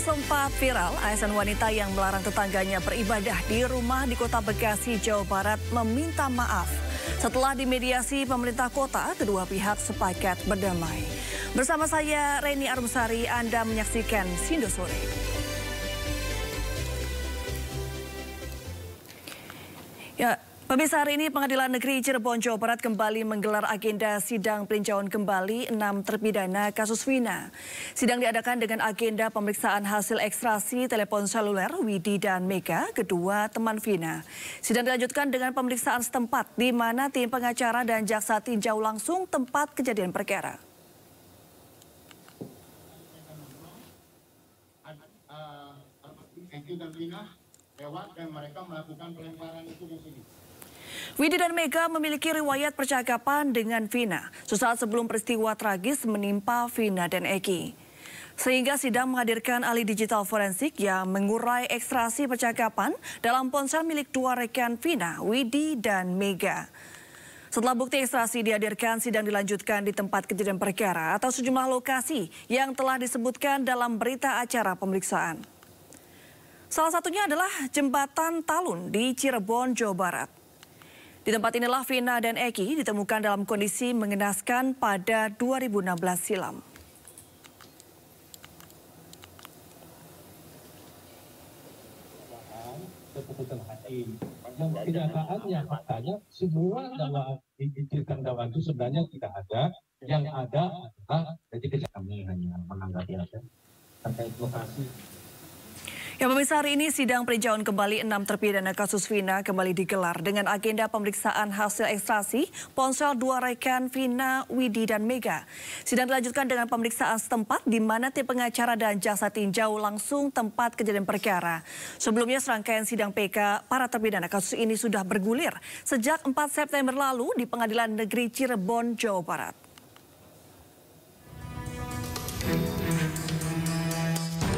sempat viral, ASN wanita yang melarang tetangganya beribadah di rumah di Kota Bekasi, Jawa Barat meminta maaf. Setelah dimediasi pemerintah kota, kedua pihak sepakat berdamai. Bersama saya, Reni Arumsari, Anda menyaksikan Sindo Sore. Ya, pemirsa, hari ini Pengadilan Negeri Cirebon, Jawa Barat kembali menggelar agenda sidang peninjauan kembali 6 terpidana kasus Vina. Sidang diadakan dengan agenda pemeriksaan hasil ekstraksi telepon seluler Widi dan Mega, kedua teman Vina. Sidang dilanjutkan dengan pemeriksaan setempat di mana tim pengacara dan jaksa tinjau langsung tempat kejadian perkara. Eki dan Vina lewat dan mereka melakukan pelemparan itu di sini. Widi dan Mega memiliki riwayat percakapan dengan Vina sesaat sebelum peristiwa tragis menimpa Vina dan Eki. Sehingga sidang menghadirkan ahli digital forensik yang mengurai ekstraksi percakapan dalam ponsel milik dua rekan Vina, Widi dan Mega. Setelah bukti ekstraksi dihadirkan, sidang dilanjutkan di tempat kejadian perkara atau sejumlah lokasi yang telah disebutkan dalam berita acara pemeriksaan. Salah satunya adalah Jembatan Talun di Cirebon, Jawa Barat. Di tempat inilah Vina dan Eki ditemukan dalam kondisi mengenaskan pada 2016 silam. Keputusan hakim. Kenyataannya, faktanya semua dakwaan itu sebenarnya tidak ada. Yang ada adalah jadi kami hanya menanggapi aja terkait lokasi. Ya, pemirsa, hari ini sidang peninjauan kembali 6 terpidana kasus Vina kembali digelar dengan agenda pemeriksaan hasil ekstraksi ponsel dua rekan Vina, Widi dan Mega. Sidang dilanjutkan dengan pemeriksaan setempat di mana tim pengacara dan jaksa tinjau langsung tempat kejadian perkara. Sebelumnya serangkaian sidang PK para terpidana kasus ini sudah bergulir sejak 4 September lalu di Pengadilan Negeri Cirebon, Jawa Barat.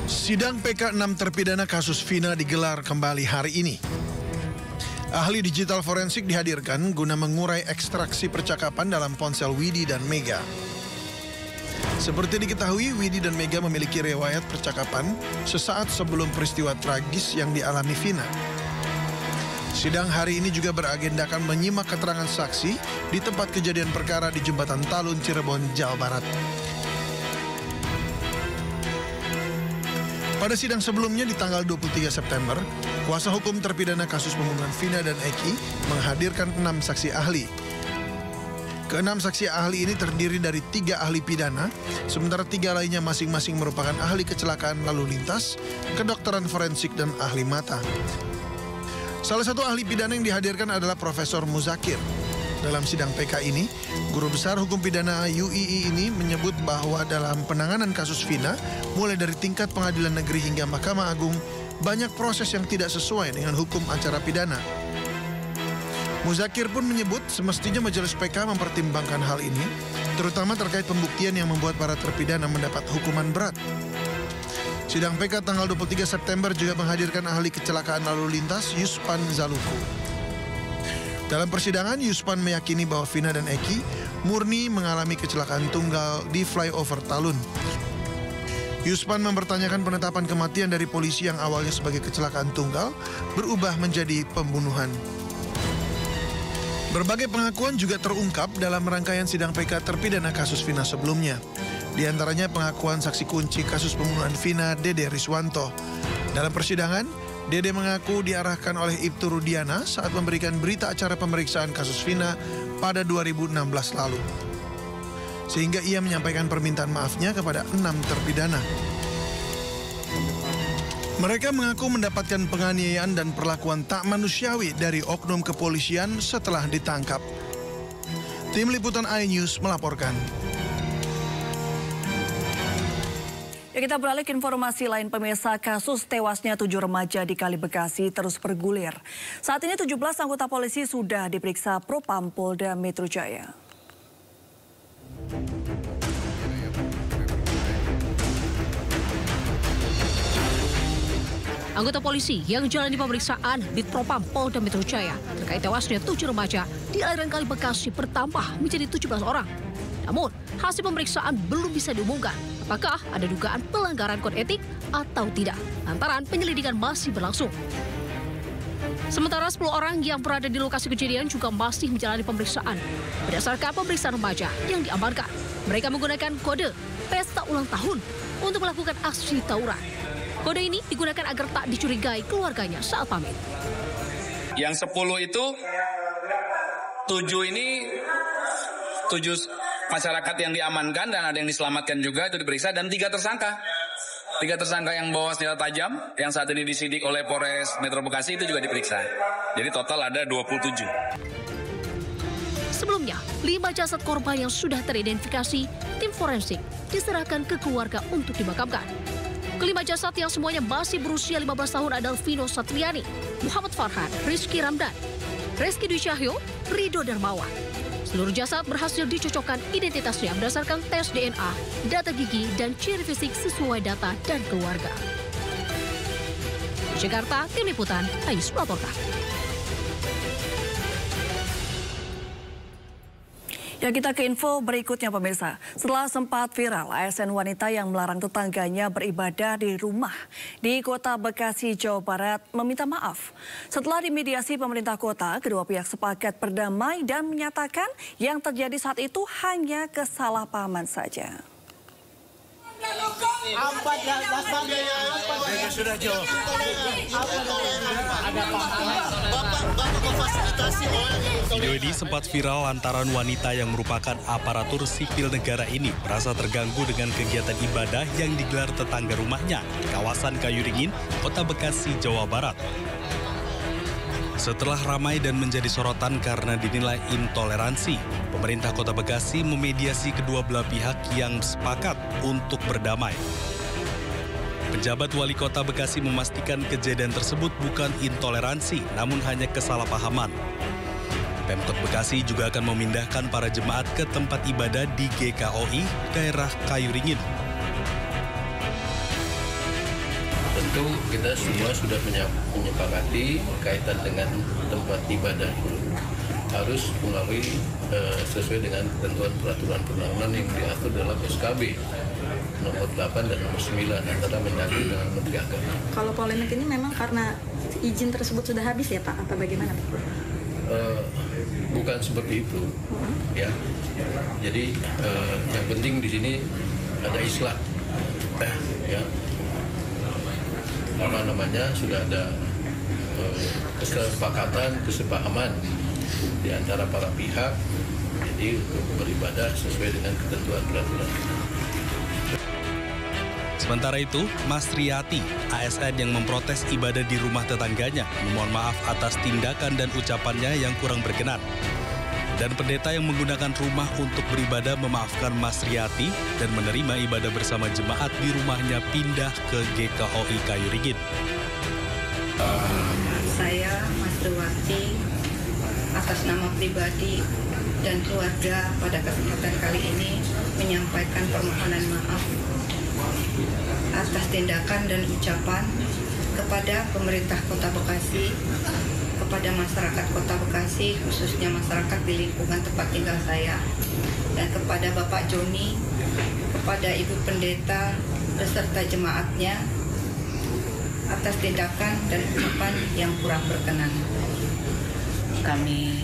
Sidang PK 6 terpidana kasus Vina digelar kembali hari ini. Ahli digital forensik dihadirkan guna mengurai ekstraksi percakapan dalam ponsel Widi dan Mega. Seperti diketahui, Widi dan Mega memiliki riwayat percakapan sesaat sebelum peristiwa tragis yang dialami Vina. Sidang hari ini juga beragendakan menyimak keterangan saksi di tempat kejadian perkara di Jembatan Talun, Cirebon, Jawa Barat. Pada sidang sebelumnya di tanggal 23 September, kuasa hukum terpidana kasus pembunuhan Vina dan Eki menghadirkan 6 saksi ahli. Ke-6 saksi ahli ini terdiri dari 3 ahli pidana, sementara 3 lainnya masing-masing merupakan ahli kecelakaan lalu lintas, kedokteran forensik, dan ahli mata. Salah satu ahli pidana yang dihadirkan adalah Profesor Muzakir. Dalam sidang PK ini, Guru Besar Hukum Pidana UII ini menyebut bahwa dalam penanganan kasus Vina, mulai dari tingkat pengadilan negeri hingga Mahkamah Agung, banyak proses yang tidak sesuai dengan hukum acara pidana. Muzakir pun menyebut semestinya Majelis PK mempertimbangkan hal ini, terutama terkait pembuktian yang membuat para terpidana mendapat hukuman berat. Sidang PK tanggal 23 September juga menghadirkan ahli kecelakaan lalu lintas Yuspan Zaluku. Dalam persidangan, Yuspan meyakini bahwa Vina dan Eki murni mengalami kecelakaan tunggal di flyover Talun. Yuspan mempertanyakan penetapan kematian dari polisi yang awalnya sebagai kecelakaan tunggal berubah menjadi pembunuhan. Berbagai pengakuan juga terungkap dalam rangkaian sidang PK terpidana kasus Vina sebelumnya. Di antaranya pengakuan saksi kunci kasus pembunuhan Vina, Dede Riswanto. Dalam persidangan, Dede mengaku diarahkan oleh Ibtu Rudiana saat memberikan berita acara pemeriksaan kasus Vina pada 2016 lalu. Sehingga ia menyampaikan permintaan maafnya kepada 6 terpidana. Mereka mengaku mendapatkan penganiayaan dan perlakuan tak manusiawi dari oknum kepolisian setelah ditangkap. Tim Liputan iNews melaporkan. Ya, kita beralih ke informasi lain, pemirsa. Kasus tewasnya 7 remaja di Kali Bekasi terus bergulir. Saat ini 17 anggota polisi sudah diperiksa Propam Polda Metro Jaya. Anggota polisi yang menjalani pemeriksaan di Propam Polda Metro Jaya terkait tewasnya 7 remaja di aliran Kali Bekasi bertambah menjadi 17 orang. Namun, hasil pemeriksaan belum bisa diumumkan apakah ada dugaan pelanggaran kode etik atau tidak, lantaran penyelidikan masih berlangsung. Sementara 10 orang yang berada di lokasi kejadian juga masih menjalani pemeriksaan. Berdasarkan pemeriksaan remaja yang diamankan, mereka menggunakan kode pesta ulang tahun untuk melakukan aksi tawuran. Kode ini digunakan agar tak dicurigai keluarganya saat pamit. Yang 10 itu 7 masyarakat yang diamankan dan ada yang diselamatkan juga itu diperiksa, dan 3 tersangka. 3 tersangka yang bawa senjata tajam yang saat ini disidik oleh Polres Metro Bekasi itu juga diperiksa. Jadi total ada 27. Sebelumnya, 5 jasad korban yang sudah teridentifikasi, tim forensik diserahkan ke keluarga untuk dimakamkan. Kelima jasad yang semuanya masih berusia 15 tahun adalah Vino Satriani, Muhammad Farhan, Rizky Ramdan, Reski Dwi Cahyo, Rido Darmawan. Seluruh jasad berhasil dicocokkan identitasnya berdasarkan tes DNA, data gigi, dan ciri fisik sesuai data dan keluarga. Di Jakarta, Tim Liputan, Ayus melaporkan. Ya, kita ke info berikutnya pemirsa. Setelah sempat viral, ASN wanita yang melarang tetangganya beribadah di rumah di Kota Bekasi, Jawa Barat meminta maaf. Setelah dimediasi pemerintah kota, kedua pihak sepakat berdamai dan menyatakan yang terjadi saat itu hanya kesalahpahaman saja. Sudah jauh. Video ini sempat viral lantaran wanita yang merupakan aparatur sipil negara ini merasa terganggu dengan kegiatan ibadah yang digelar tetangga rumahnya di kawasan Kayuringin, Kota Bekasi, Jawa Barat. Setelah ramai dan menjadi sorotan karena dinilai intoleransi, pemerintah Kota Bekasi memediasi kedua belah pihak yang sepakat untuk berdamai. Pejabat Wali Kota Bekasi memastikan kejadian tersebut bukan intoleransi, namun hanya kesalahpahaman. Pemkot Bekasi juga akan memindahkan para jemaat ke tempat ibadah di GKOI daerah Kayuringin. Tentu kita semua sudah menyepakati kaitan dengan tempat ibadah itu harus melalui sesuai dengan ketentuan peraturan perundangan yang diatur dalam SKB nomor 8 dan nomor 9 antara Mendagri dengan Menteri Agama. Kalau polemik ini memang karena izin tersebut sudah habis ya Pak? Apa bagaimana Pak? Bukan seperti itu, ya. Jadi yang penting di sini ada islah, ya. Sudah ada kesepakatan, kesepahaman di antara para pihak, jadi untuk beribadah sesuai dengan ketentuan peraturan. Sementara itu, Mas Riyati, ASN yang memprotes ibadah di rumah tetangganya, memohon maaf atas tindakan dan ucapannya yang kurang berkenan. Dan pendeta yang menggunakan rumah untuk beribadah memaafkan Mas Riyati dan menerima ibadah bersama jemaat di rumahnya pindah ke GKOI Kayuringin. Saya, Mas Riyati, atas nama pribadi dan keluarga pada kesempatan kali ini menyampaikan permohonan maaf atas tindakan dan ucapan kepada pemerintah Kota Bekasi, kepada masyarakat Kota Bekasi, khususnya masyarakat di lingkungan tempat tinggal saya, dan kepada Bapak Joni, kepada Ibu Pendeta, beserta jemaatnya, atas tindakan dan ucapan yang kurang berkenan. Kami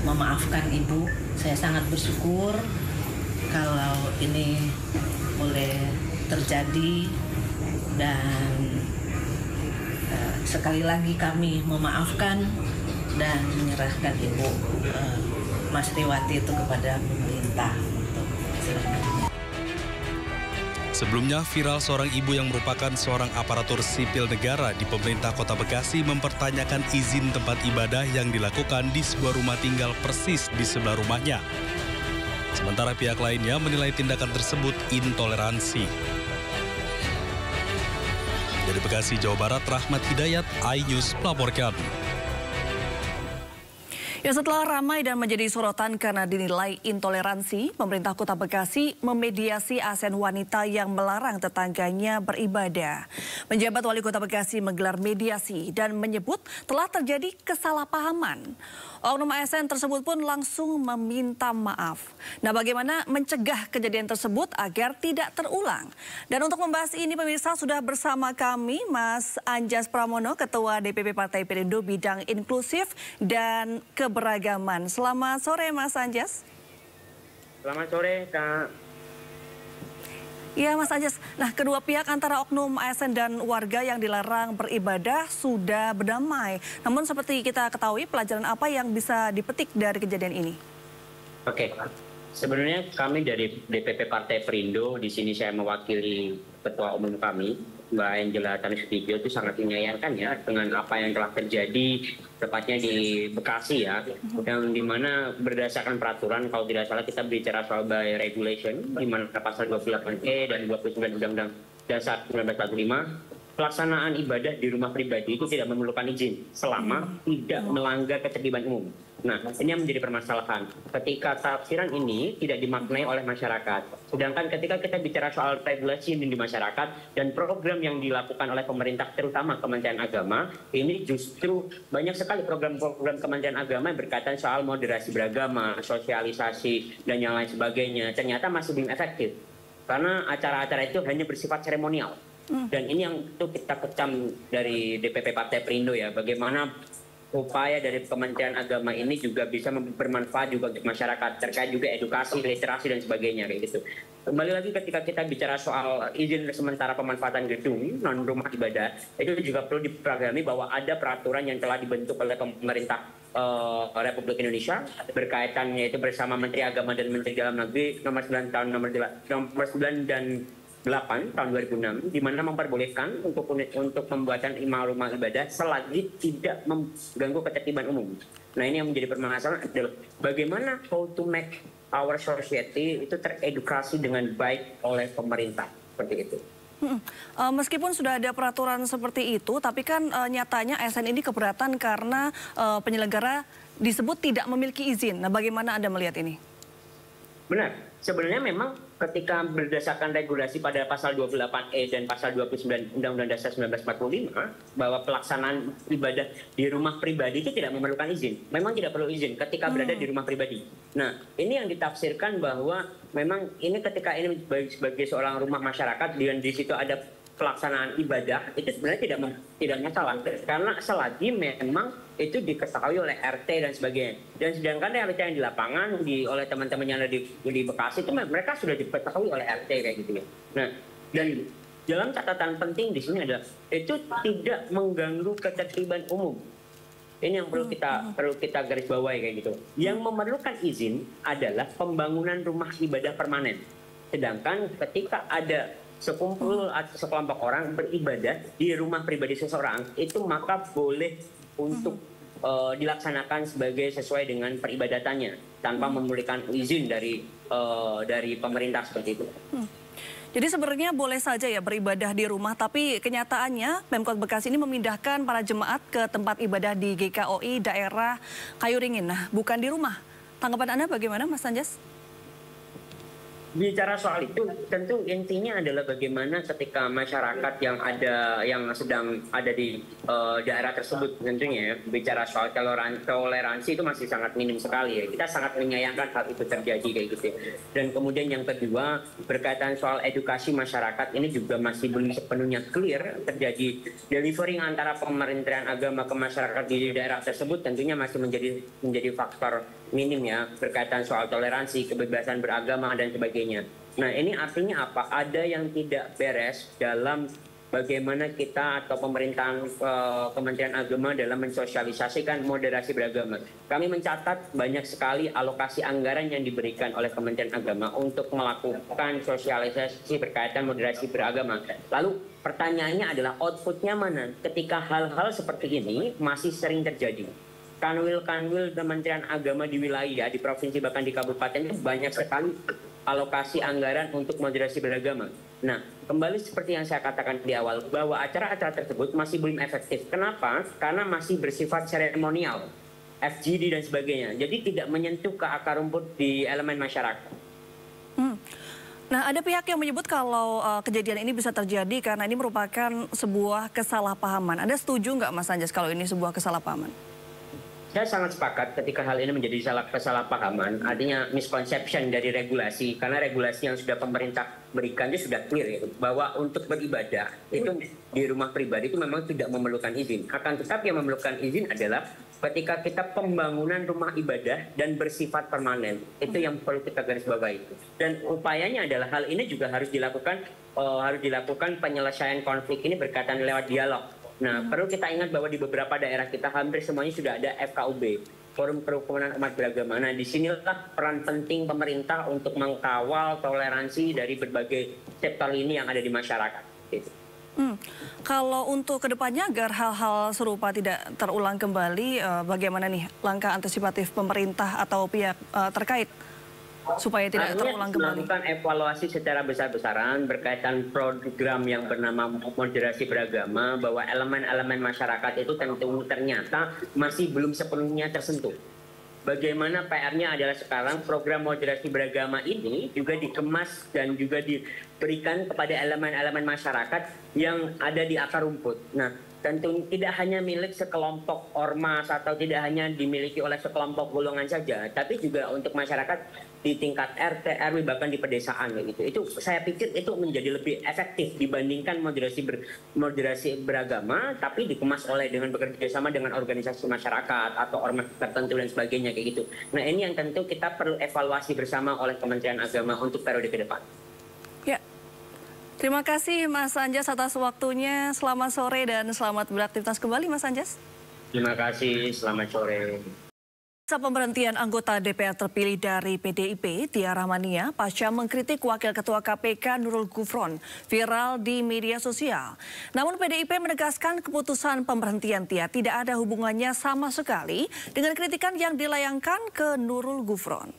memaafkan Ibu, saya sangat bersyukur kalau ini boleh terjadi, dan sekali lagi kami memaafkan dan menyerahkan Ibu Mas Riyati itu kepada pemerintah. Sebelumnya, viral seorang ibu yang merupakan seorang aparatur sipil negara di pemerintah Kota Bekasi mempertanyakan izin tempat ibadah yang dilakukan di sebuah rumah tinggal persis di sebelah rumahnya. Sementara pihak lainnya menilai tindakan tersebut intoleransi. Dari Bekasi, Jawa Barat, Rahmat Hidayat, iNews melaporkan. Ya, setelah ramai dan menjadi sorotan karena dinilai intoleransi, pemerintah Kota Bekasi memediasi ASN wanita yang melarang tetangganya beribadah. Penjabat Wali Kota Bekasi menggelar mediasi dan menyebut telah terjadi kesalahpahaman. Oknum ASN tersebut pun langsung meminta maaf. Nah, bagaimana mencegah kejadian tersebut agar tidak terulang? Dan untuk membahas ini, pemirsa, sudah bersama kami Mas Anjas Pramono, Ketua DPP Partai Perindo Bidang Inklusif dan Keberagaman. Selamat sore, Mas Anjas. Selamat sore, Kak. Ya, Mas Anjas. Nah, kedua pihak antara oknum ASN dan warga yang dilarang beribadah sudah berdamai. Namun seperti kita ketahui, pelajaran apa yang bisa dipetik dari kejadian ini? Oke, sebenarnya kami dari DPP Partai Perindo, di sini saya mewakili Ketua Umum kami, Mbak Angela Tanusudibyo, itu sangat menyayangkan ya dengan apa yang telah terjadi tepatnya di Bekasi ya, yang dimana berdasarkan peraturan, kalau tidak salah kita bicara soal by regulation, di mana pasal 28E dan 29 Undang-Undang Dasar 1945, pelaksanaan ibadah di rumah pribadi itu tidak memerlukan izin selama tidak melanggar ketertiban umum. Nah, ini yang menjadi permasalahan. Ketika tafsiran ini tidak dimaknai oleh masyarakat. Sedangkan ketika kita bicara soal regulasi di masyarakat dan program yang dilakukan oleh pemerintah, terutama Kementerian Agama, ini justru banyak sekali program-program Kementerian Agama yang berkaitan soal moderasi beragama, sosialisasi, dan yang lain sebagainya. Ternyata masih belum efektif. Karena acara-acara itu hanya bersifat seremonial. Dan ini yang itu kita kecam dari DPP Partai Perindo ya, bagaimana upaya dari Kementerian Agama ini juga bisa bermanfaat juga untuk masyarakat, terkait juga edukasi, literasi dan sebagainya kayak gitu. Kembali lagi ketika kita bicara soal izin sementara pemanfaatan gedung non rumah ibadah, itu juga perlu diperagami bahwa ada peraturan yang telah dibentuk oleh pemerintah Republik Indonesia berkaitan yaitu bersama Menteri Agama dan Menteri Dalam Negeri nomor 9 tahun nomor 9 dan 8 tahun 2006, di mana memperbolehkan untuk pembuatan rumah ibadah selagi tidak mengganggu ketertiban umum. Nah, ini yang menjadi permasalahan adalah bagaimana how to make our society itu teredukasi dengan baik oleh pemerintah, seperti itu. Meskipun sudah ada peraturan seperti itu, tapi kan nyatanya ASN ini keberatan karena penyelenggara disebut tidak memiliki izin. Nah, bagaimana Anda melihat ini? Benar, sebenarnya memang ketika berdasarkan regulasi pada pasal 28E dan pasal 29 Undang-Undang Dasar 1945 bahwa pelaksanaan ibadah di rumah pribadi itu tidak memerlukan izin. Memang tidak perlu izin ketika berada di rumah pribadi. Nah, ini yang ditafsirkan bahwa memang ini ketika ini sebagai seorang rumah masyarakat dan di situ ada pelaksanaan ibadah, itu sebenarnya tidak masalah karena selagi memang itu diketahui oleh RT dan sebagainya. Dan sedangkan realita yang di lapangan oleh teman-teman yang ada di Bekasi itu mereka sudah diketahui oleh RT kayak gitu ya. Nah, dan dalam catatan penting di sini adalah itu tidak mengganggu ketertiban umum. Ini yang perlu kita garis bawahi kayak gitu. Yang memerlukan izin adalah pembangunan rumah ibadah permanen. Sedangkan ketika ada sekumpul atau sekelompok orang beribadah di rumah pribadi seseorang, itu maka boleh untuk dilaksanakan sebagai sesuai dengan peribadatannya tanpa memerlukan izin dari pemerintah seperti itu. Jadi sebenarnya boleh saja ya beribadah di rumah, tapi kenyataannya Pemkot Bekasi ini memindahkan para jemaat ke tempat ibadah di GKOI daerah Kayuringin. Nah, bukan di rumah. Tanggapan Anda bagaimana, Mas Anjas? Bicara soal itu, tentu intinya adalah bagaimana ketika masyarakat yang sedang ada di daerah tersebut, tentunya ya, bicara soal toleransi itu masih sangat minim sekali ya. Kita sangat menyayangkan hal itu terjadi kayak gitu ya. Dan kemudian yang kedua, berkaitan soal edukasi masyarakat ini juga masih belum sepenuhnya clear terjadi. Delivering antara Kementerian Agama ke masyarakat di daerah tersebut tentunya masih menjadi faktor minim ya, berkaitan soal toleransi, kebebasan beragama dan sebagainya. Nah, ini artinya apa? Ada yang tidak beres dalam bagaimana kita atau pemerintahan Kementerian Agama dalam mensosialisasikan moderasi beragama. Kami mencatat banyak sekali alokasi anggaran yang diberikan oleh Kementerian Agama untuk melakukan sosialisasi berkaitan moderasi beragama. Lalu pertanyaannya adalah outputnya mana? Ketika hal-hal seperti ini masih sering terjadi. Kanwil-kanwil Kementerian Agama di wilayah, di provinsi bahkan di kabupaten itu banyak sekali alokasi anggaran untuk moderasi beragama. Nah, kembali seperti yang saya katakan di awal, bahwa acara-acara tersebut masih belum efektif. Kenapa? Karena masih bersifat seremonial. FGD dan sebagainya. Jadi tidak menyentuh ke akar rumput di elemen masyarakat. Nah, ada pihak yang menyebut kalau kejadian ini bisa terjadi karena ini merupakan sebuah kesalahpahaman. Anda setuju nggak, Mas Anjas, kalau ini sebuah kesalahpahaman? Saya sangat sepakat ketika hal ini menjadi kesalahpahaman, artinya misconception dari regulasi, karena regulasi yang sudah pemerintah berikan itu sudah clear ya, bahwa untuk beribadah itu di rumah pribadi itu memang tidak memerlukan izin. Akan tetapi yang memerlukan izin adalah ketika kita pembangunan rumah ibadah dan bersifat permanen, itu yang perlu kita garis bawahi. Dan upayanya adalah hal ini juga harus dilakukan penyelesaian konflik ini berkaitan lewat dialog. Nah, perlu kita ingat bahwa di beberapa daerah kita hampir semuanya sudah ada FKUB, Forum Kerukunan Umat Beragama. Nah, disinilah peran penting pemerintah untuk mengkawal toleransi dari berbagai sektor ini yang ada di masyarakat. Gitu. Kalau untuk kedepannya agar hal-hal serupa tidak terulang kembali, bagaimana nih langkah antisipatif pemerintah atau pihak terkait supaya tidak terulang kembali? Melakukan evaluasi secara besar-besaran berkaitan program yang bernama moderasi beragama, bahwa elemen-elemen masyarakat itu ternyata masih belum sepenuhnya tersentuh. Bagaimana PR-nya adalah sekarang program moderasi beragama ini juga dikemas dan juga diberikan kepada elemen-elemen masyarakat yang ada di akar rumput. Nah, tentu tidak hanya milik sekelompok ormas atau tidak hanya dimiliki oleh sekelompok golongan saja, tapi juga untuk masyarakat di tingkat RT, RW, bahkan di pedesaan gitu. Itu saya pikir itu menjadi lebih efektif dibandingkan moderasi beragama, tapi dikemas dengan bekerja sama dengan organisasi masyarakat atau ormas tertentu dan sebagainya kayak gitu. Nah, ini yang tentu kita perlu evaluasi bersama oleh Kementerian Agama untuk periode ke depan. Ya. Terima kasih Mas Anjas atas waktunya. Selamat sore dan selamat beraktivitas kembali, Mas Anjas. Terima kasih, selamat sore. Pemberhentian anggota DPR terpilih dari PDIP, Tia Rahmania, pasca mengkritik Wakil Ketua KPK Nurul Gufron, viral di media sosial. Namun PDIP menegaskan keputusan pemberhentian Tia tidak ada hubungannya sama sekali dengan kritikan yang dilayangkan ke Nurul Gufron.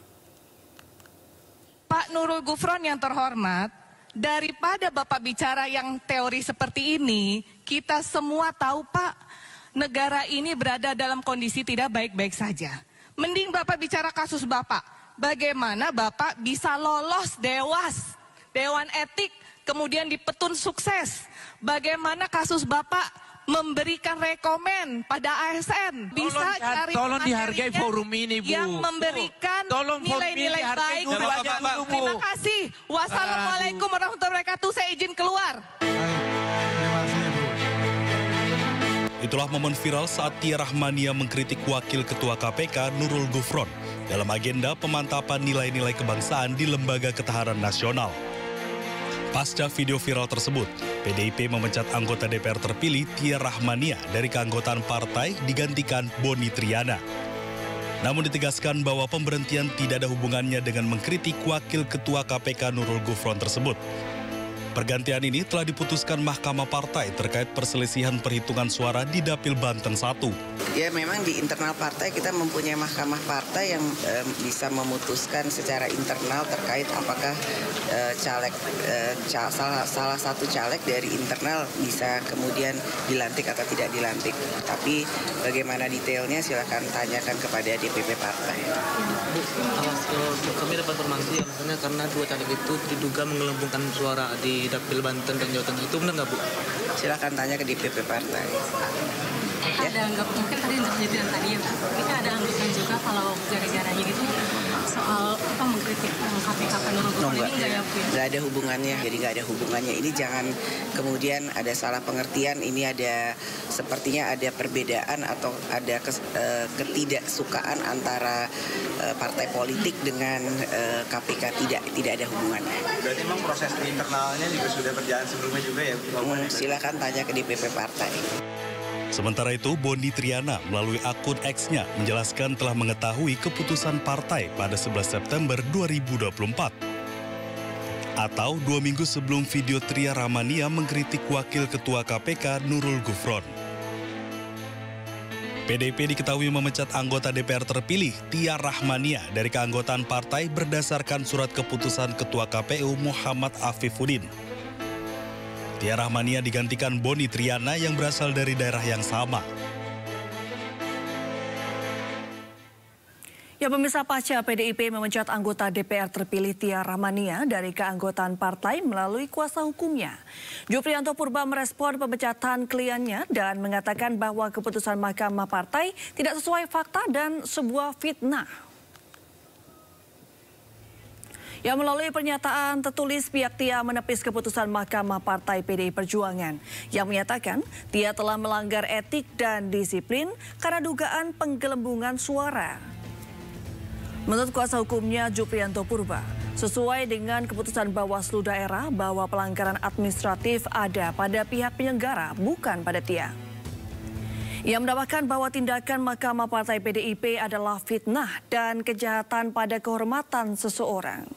Pak Nurul Gufron yang terhormat, daripada Bapak bicara yang teori seperti ini, kita semua tahu Pak, negara ini berada dalam kondisi tidak baik-baik saja. Mending Bapak bicara kasus Bapak. Bagaimana Bapak bisa lolos Dewan Etik, kemudian dipetun sukses. Bagaimana kasus Bapak memberikan rekomen pada ASN. Bisa cari tolong dihargai forum ini, Bu. Yang memberikan nilai-nilai baik. Terima kasih. Wassalamualaikum warahmatullahi wabarakatuh. Saya izin keluar. Itulah momen viral saat Tia Rahmania mengkritik Wakil Ketua KPK Nurul Gufron dalam agenda pemantapan nilai-nilai kebangsaan di Lembaga Ketahanan Nasional. Pasca video viral tersebut, PDIP memecat anggota DPR terpilih Tia Rahmania dari keanggotaan partai digantikan Boni Triana. Namun ditegaskan bahwa pemberhentian tidak ada hubungannya dengan mengkritik Wakil Ketua KPK Nurul Gufron tersebut. Pergantian ini telah diputuskan Mahkamah Partai terkait perselisihan perhitungan suara di Dapil Banten 1. Ya memang di internal partai kita mempunyai Mahkamah Partai yang bisa memutuskan secara internal terkait apakah salah satu caleg dari internal bisa kemudian dilantik atau tidak dilantik. Tapi bagaimana detailnya silakan tanyakan kepada DPP Partai. Bu, kami dapat informasi ya, misalnya karena dua caleg itu diduga menggelembungkan suara di Dapil Banten dan Jawa Tengah, itu benar nggak Bu? Silakan tanya ke DPP Partai. Ya? Ada anggap mungkin tadi yang tadi ya, kita ada anggapan juga kalau gara-garanya gitu soal mengkritik KPK Nurul Gufron ini nggak ya Bu? Nggak ada hubungannya, jadi nggak ada hubungannya. Ini jangan kemudian ada salah pengertian. Ini ada sepertinya ada perbedaan atau ada ketidaksukaan antara partai politik dengan KPK, tidak ada hubungannya. Berarti memang proses internalnya juga sudah berjalan sebelumnya juga ya? Silakan tanya ke DPP Partai. Sementara itu, Boni Triana melalui akun X-nya menjelaskan telah mengetahui keputusan partai pada 11 September 2024. Atau 2 minggu sebelum video Tia Rahmania mengkritik Wakil Ketua KPK Nurul Gufron. PDIP diketahui memecat anggota DPR terpilih Tia Rahmania dari keanggotaan partai berdasarkan surat keputusan Ketua KPU Muhammad Afifuddin. Tia Rahmania digantikan Boni Triana yang berasal dari daerah yang sama. Ya, pemirsa, pasca PDIP memecat anggota DPR terpilih Tia Rahmania dari keanggotaan partai melalui kuasa hukumnya. Juprianto Purba merespon pemecatan kliennya dan mengatakan bahwa keputusan Mahkamah Partai tidak sesuai fakta dan sebuah fitnah. Ya, melalui pernyataan tertulis, pihak Tia menepis keputusan Mahkamah Partai PDI Perjuangan yang menyatakan Tia telah melanggar etik dan disiplin karena dugaan penggelembungan suara. Menurut kuasa hukumnya Juprianto Purba, sesuai dengan keputusan Bawaslu daerah bahwa pelanggaran administratif ada pada pihak penyelenggara, bukan pada Tia. Ia mendapatkan bahwa tindakan Mahkamah Partai PDIP adalah fitnah dan kejahatan pada kehormatan seseorang.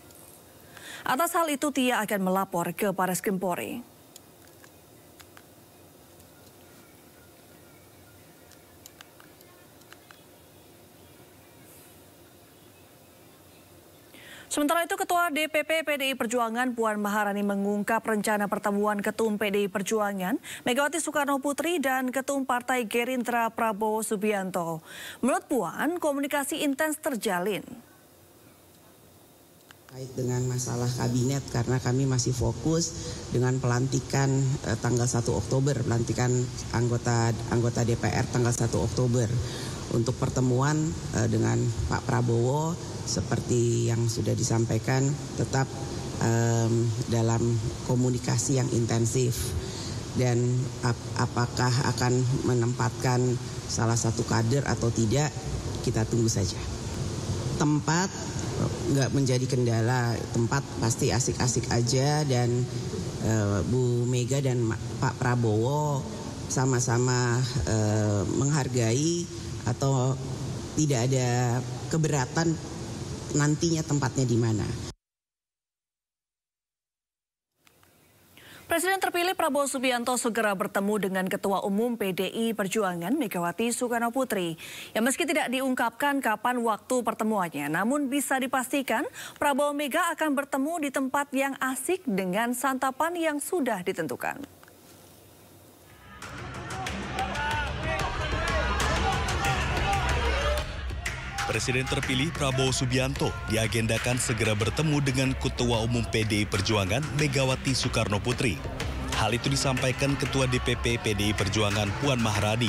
Atas hal itu, Tia akan melapor ke Baris Krim Polri. Sementara itu, Ketua DPP PDI Perjuangan Puan Maharani mengungkap rencana pertemuan Ketum PDI Perjuangan Megawati Soekarno Putri dan Ketum Partai Gerindra Prabowo Subianto. Menurut Puan, komunikasi intens terjalin. Terkait dengan masalah kabinet, karena kami masih fokus dengan pelantikan tanggal 1 Oktober, pelantikan anggota DPR tanggal 1 Oktober. Untuk pertemuan dengan Pak Prabowo, seperti yang sudah disampaikan, tetap dalam komunikasi yang intensif. Dan apakah akan menempatkan salah satu kader atau tidak, kita tunggu saja. Tempat nggak menjadi kendala, tempat pasti asik-asik aja, dan Bu Mega dan Pak Prabowo sama-sama menghargai atau tidak ada keberatan nantinya tempatnya di mana. Presiden terpilih Prabowo Subianto segera bertemu dengan Ketua Umum PDI Perjuangan Megawati Soekarno Putri. Ya, meski tidak diungkapkan kapan waktu pertemuannya, namun bisa dipastikan Prabowo Mega akan bertemu di tempat yang asik dengan santapan yang sudah ditentukan. Presiden terpilih Prabowo Subianto diagendakan segera bertemu dengan Ketua Umum PDI Perjuangan Megawati Soekarno Putri. Hal itu disampaikan Ketua DPP PDI Perjuangan Puan Maharani.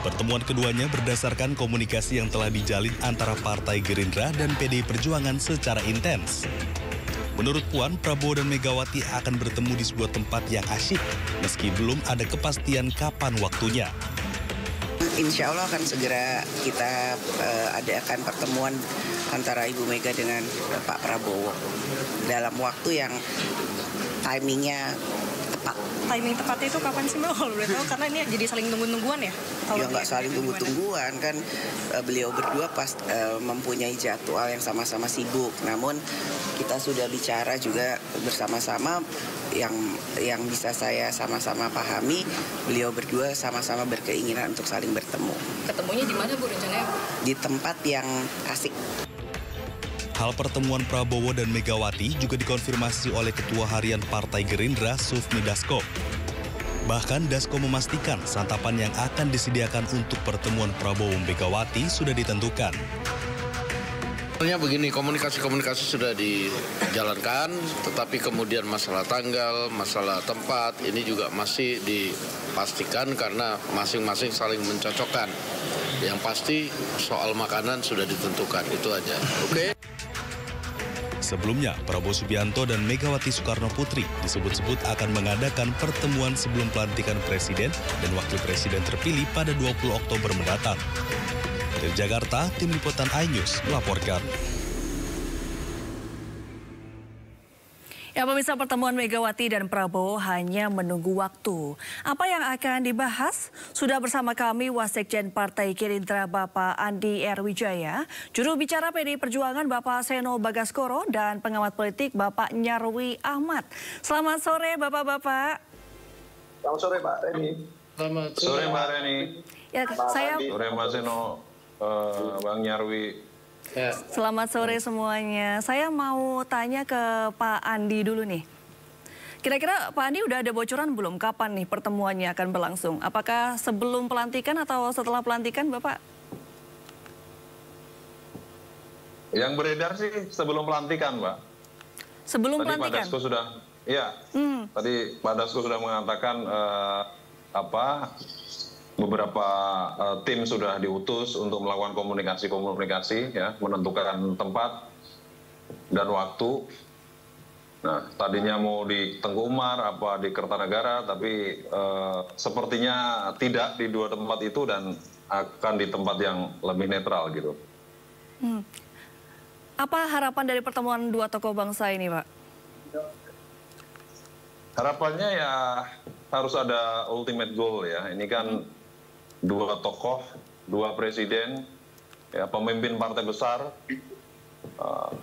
Pertemuan keduanya berdasarkan komunikasi yang telah dijalin antara Partai Gerindra dan PDI Perjuangan secara intens. Menurut Puan, Prabowo dan Megawati akan bertemu di sebuah tempat yang asyik, meski belum ada kepastian kapan waktunya. Insya Allah akan segera kita adakan pertemuan antara Ibu Mega dengan Pak Prabowo dalam waktu yang timingnya tepat. Timing tepatnya itu kapan sih Mbak, kalau boleh tahu? Karena ini jadi saling tunggu-tungguan ya? Ya nggak saling tunggu-tungguan kan, beliau berdua mempunyai jadwal yang sama-sama sibuk. Namun kita sudah bicara juga bersama-sama yang bisa saya sama-sama pahami, beliau berdua sama-sama berkeinginan untuk saling bertemu. Ketemunya di mana Bu rencananya? Di tempat yang asik. Hal pertemuan Prabowo dan Megawati juga dikonfirmasi oleh Ketua Harian Partai Gerindra Sufmi Dasko. Bahkan Dasko memastikan santapan yang akan disediakan untuk pertemuan Prabowo Megawati sudah ditentukan. Sebenarnya begini, komunikasi sudah dijalankan, tetapi kemudian masalah tanggal, masalah tempat, ini juga masih dipastikan karena masing-masing saling mencocokkan. Yang pasti soal makanan sudah ditentukan, itu aja. Oke? Sebelumnya, Prabowo Subianto dan Megawati Soekarno Putri disebut-sebut akan mengadakan pertemuan sebelum pelantikan Presiden dan Wakil Presiden terpilih pada 20 Oktober mendatang. Dari Jakarta, Tim Liputan iNews melaporkan. Ya, pemirsa, pertemuan Megawati dan Prabowo hanya menunggu waktu. Apa yang akan dibahas? Sudah bersama kami Wasekjen Partai Gerindra Bapak Andi R. Wijaya, juru bicara PDI Perjuangan Bapak Seno Bagaskoro, dan pengamat politik Bapak Nyarwi Ahmad. Selamat sore Bapak-bapak. Selamat sore Pak Reni. Selamat sore Mbak Reni. Ya, saya sore Mbak Seno, Bang Nyarwi. Ya. Selamat sore semuanya. Saya mau tanya ke Pak Andi dulu nih. Kira-kira Pak Andi udah ada bocoran belum kapan nih pertemuannya akan berlangsung? Apakah sebelum pelantikan atau setelah pelantikan, Bapak? Yang beredar sih sebelum pelantikan, Mbak. Sebelum tadi pelantikan? Pak Dasko sudah, ya. Tadi Pak Dasko sudah mengatakan beberapa tim sudah diutus untuk melakukan komunikasi, ya, menentukan tempat dan waktu. Nah, tadinya mau di Tengku Umar, apa di Kertanegara, tapi sepertinya tidak di dua tempat itu dan akan di tempat yang lebih netral gitu. Apa harapan dari pertemuan dua tokoh bangsa ini, Pak? Harapannya ya harus ada ultimate goal ya. Ini kan dua tokoh, dua presiden, ya, pemimpin partai besar,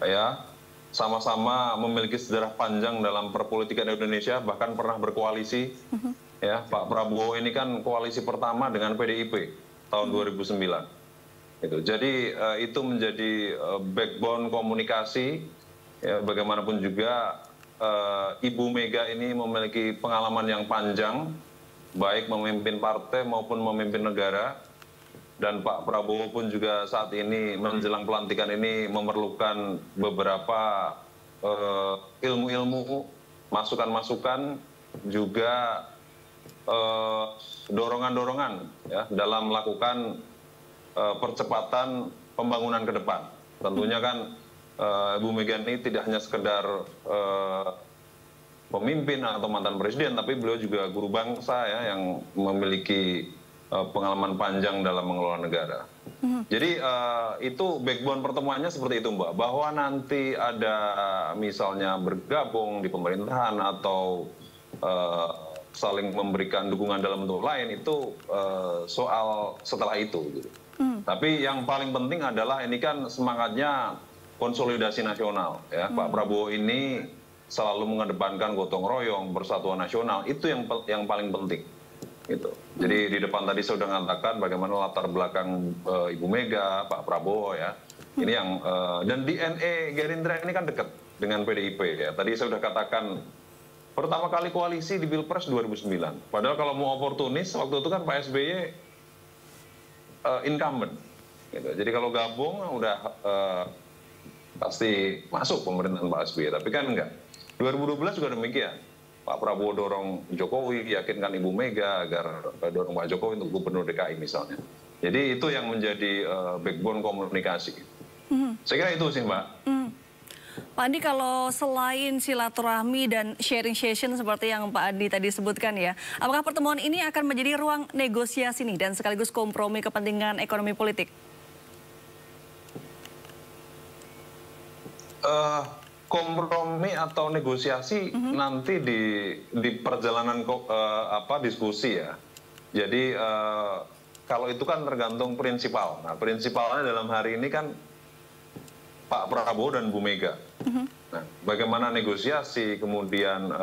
ya, sama-sama memiliki sejarah panjang dalam perpolitikan Indonesia, bahkan pernah berkoalisi. Ya, Pak Prabowo ini kan koalisi pertama dengan PDIP tahun 2009. Jadi itu menjadi backbone komunikasi. Ya, bagaimanapun juga Ibu Mega ini memiliki pengalaman yang panjang, baik memimpin partai maupun memimpin negara. Dan Pak Prabowo pun juga saat ini menjelang pelantikan ini memerlukan beberapa ilmu-ilmu, masukan-masukan, juga dorongan-dorongan ya, dalam melakukan percepatan pembangunan ke depan. Tentunya kan Ibu Mega ini tidak hanya sekedar pemimpin atau mantan presiden, tapi beliau juga guru bangsa ya, yang memiliki pengalaman panjang dalam mengelola negara. Jadi itu backbone pertemuannya seperti itu, Mbak. Bahwa nanti ada misalnya bergabung di pemerintahan atau saling memberikan dukungan dalam bentuk lain, itu soal setelah itu. Gitu. Tapi yang paling penting adalah ini kan semangatnya konsolidasi nasional. Ya. Pak Prabowo ini selalu mengedepankan gotong royong, persatuan nasional. Itu yang paling penting. Gitu. Jadi di depan tadi saya sudah mengatakan bagaimana latar belakang Ibu Mega, Pak Prabowo ya. Ini yang dan DNA Gerindra ini kan dekat dengan PDIP ya. Tadi saya sudah katakan pertama kali koalisi di Pilpres 2009. Padahal kalau mau oportunis waktu itu kan Pak SBY incumbent. Gitu. Jadi kalau gabung udah pasti masuk pemerintahan Pak SBY. Tapi kan enggak. 2012 juga demikian. Pak Prabowo dorong Jokowi, yakinkan Ibu Mega agar dorong Pak Jokowi untuk gubernur DKI misalnya. Jadi itu yang menjadi backbone komunikasi. Saya kira itu sih, Mbak. Pak Andi, kalau selain silaturahmi dan sharing session seperti yang Pak Andi tadi sebutkan ya, apakah pertemuan ini akan menjadi ruang negosiasi nih dan sekaligus kompromi kepentingan ekonomi politik? Kompromi atau negosiasi nanti di perjalanan diskusi ya. Jadi kalau itu kan tergantung prinsipal. Nah, prinsipalnya dalam hari ini kan Pak Prabowo dan Bu Mega. Nah, bagaimana negosiasi, kemudian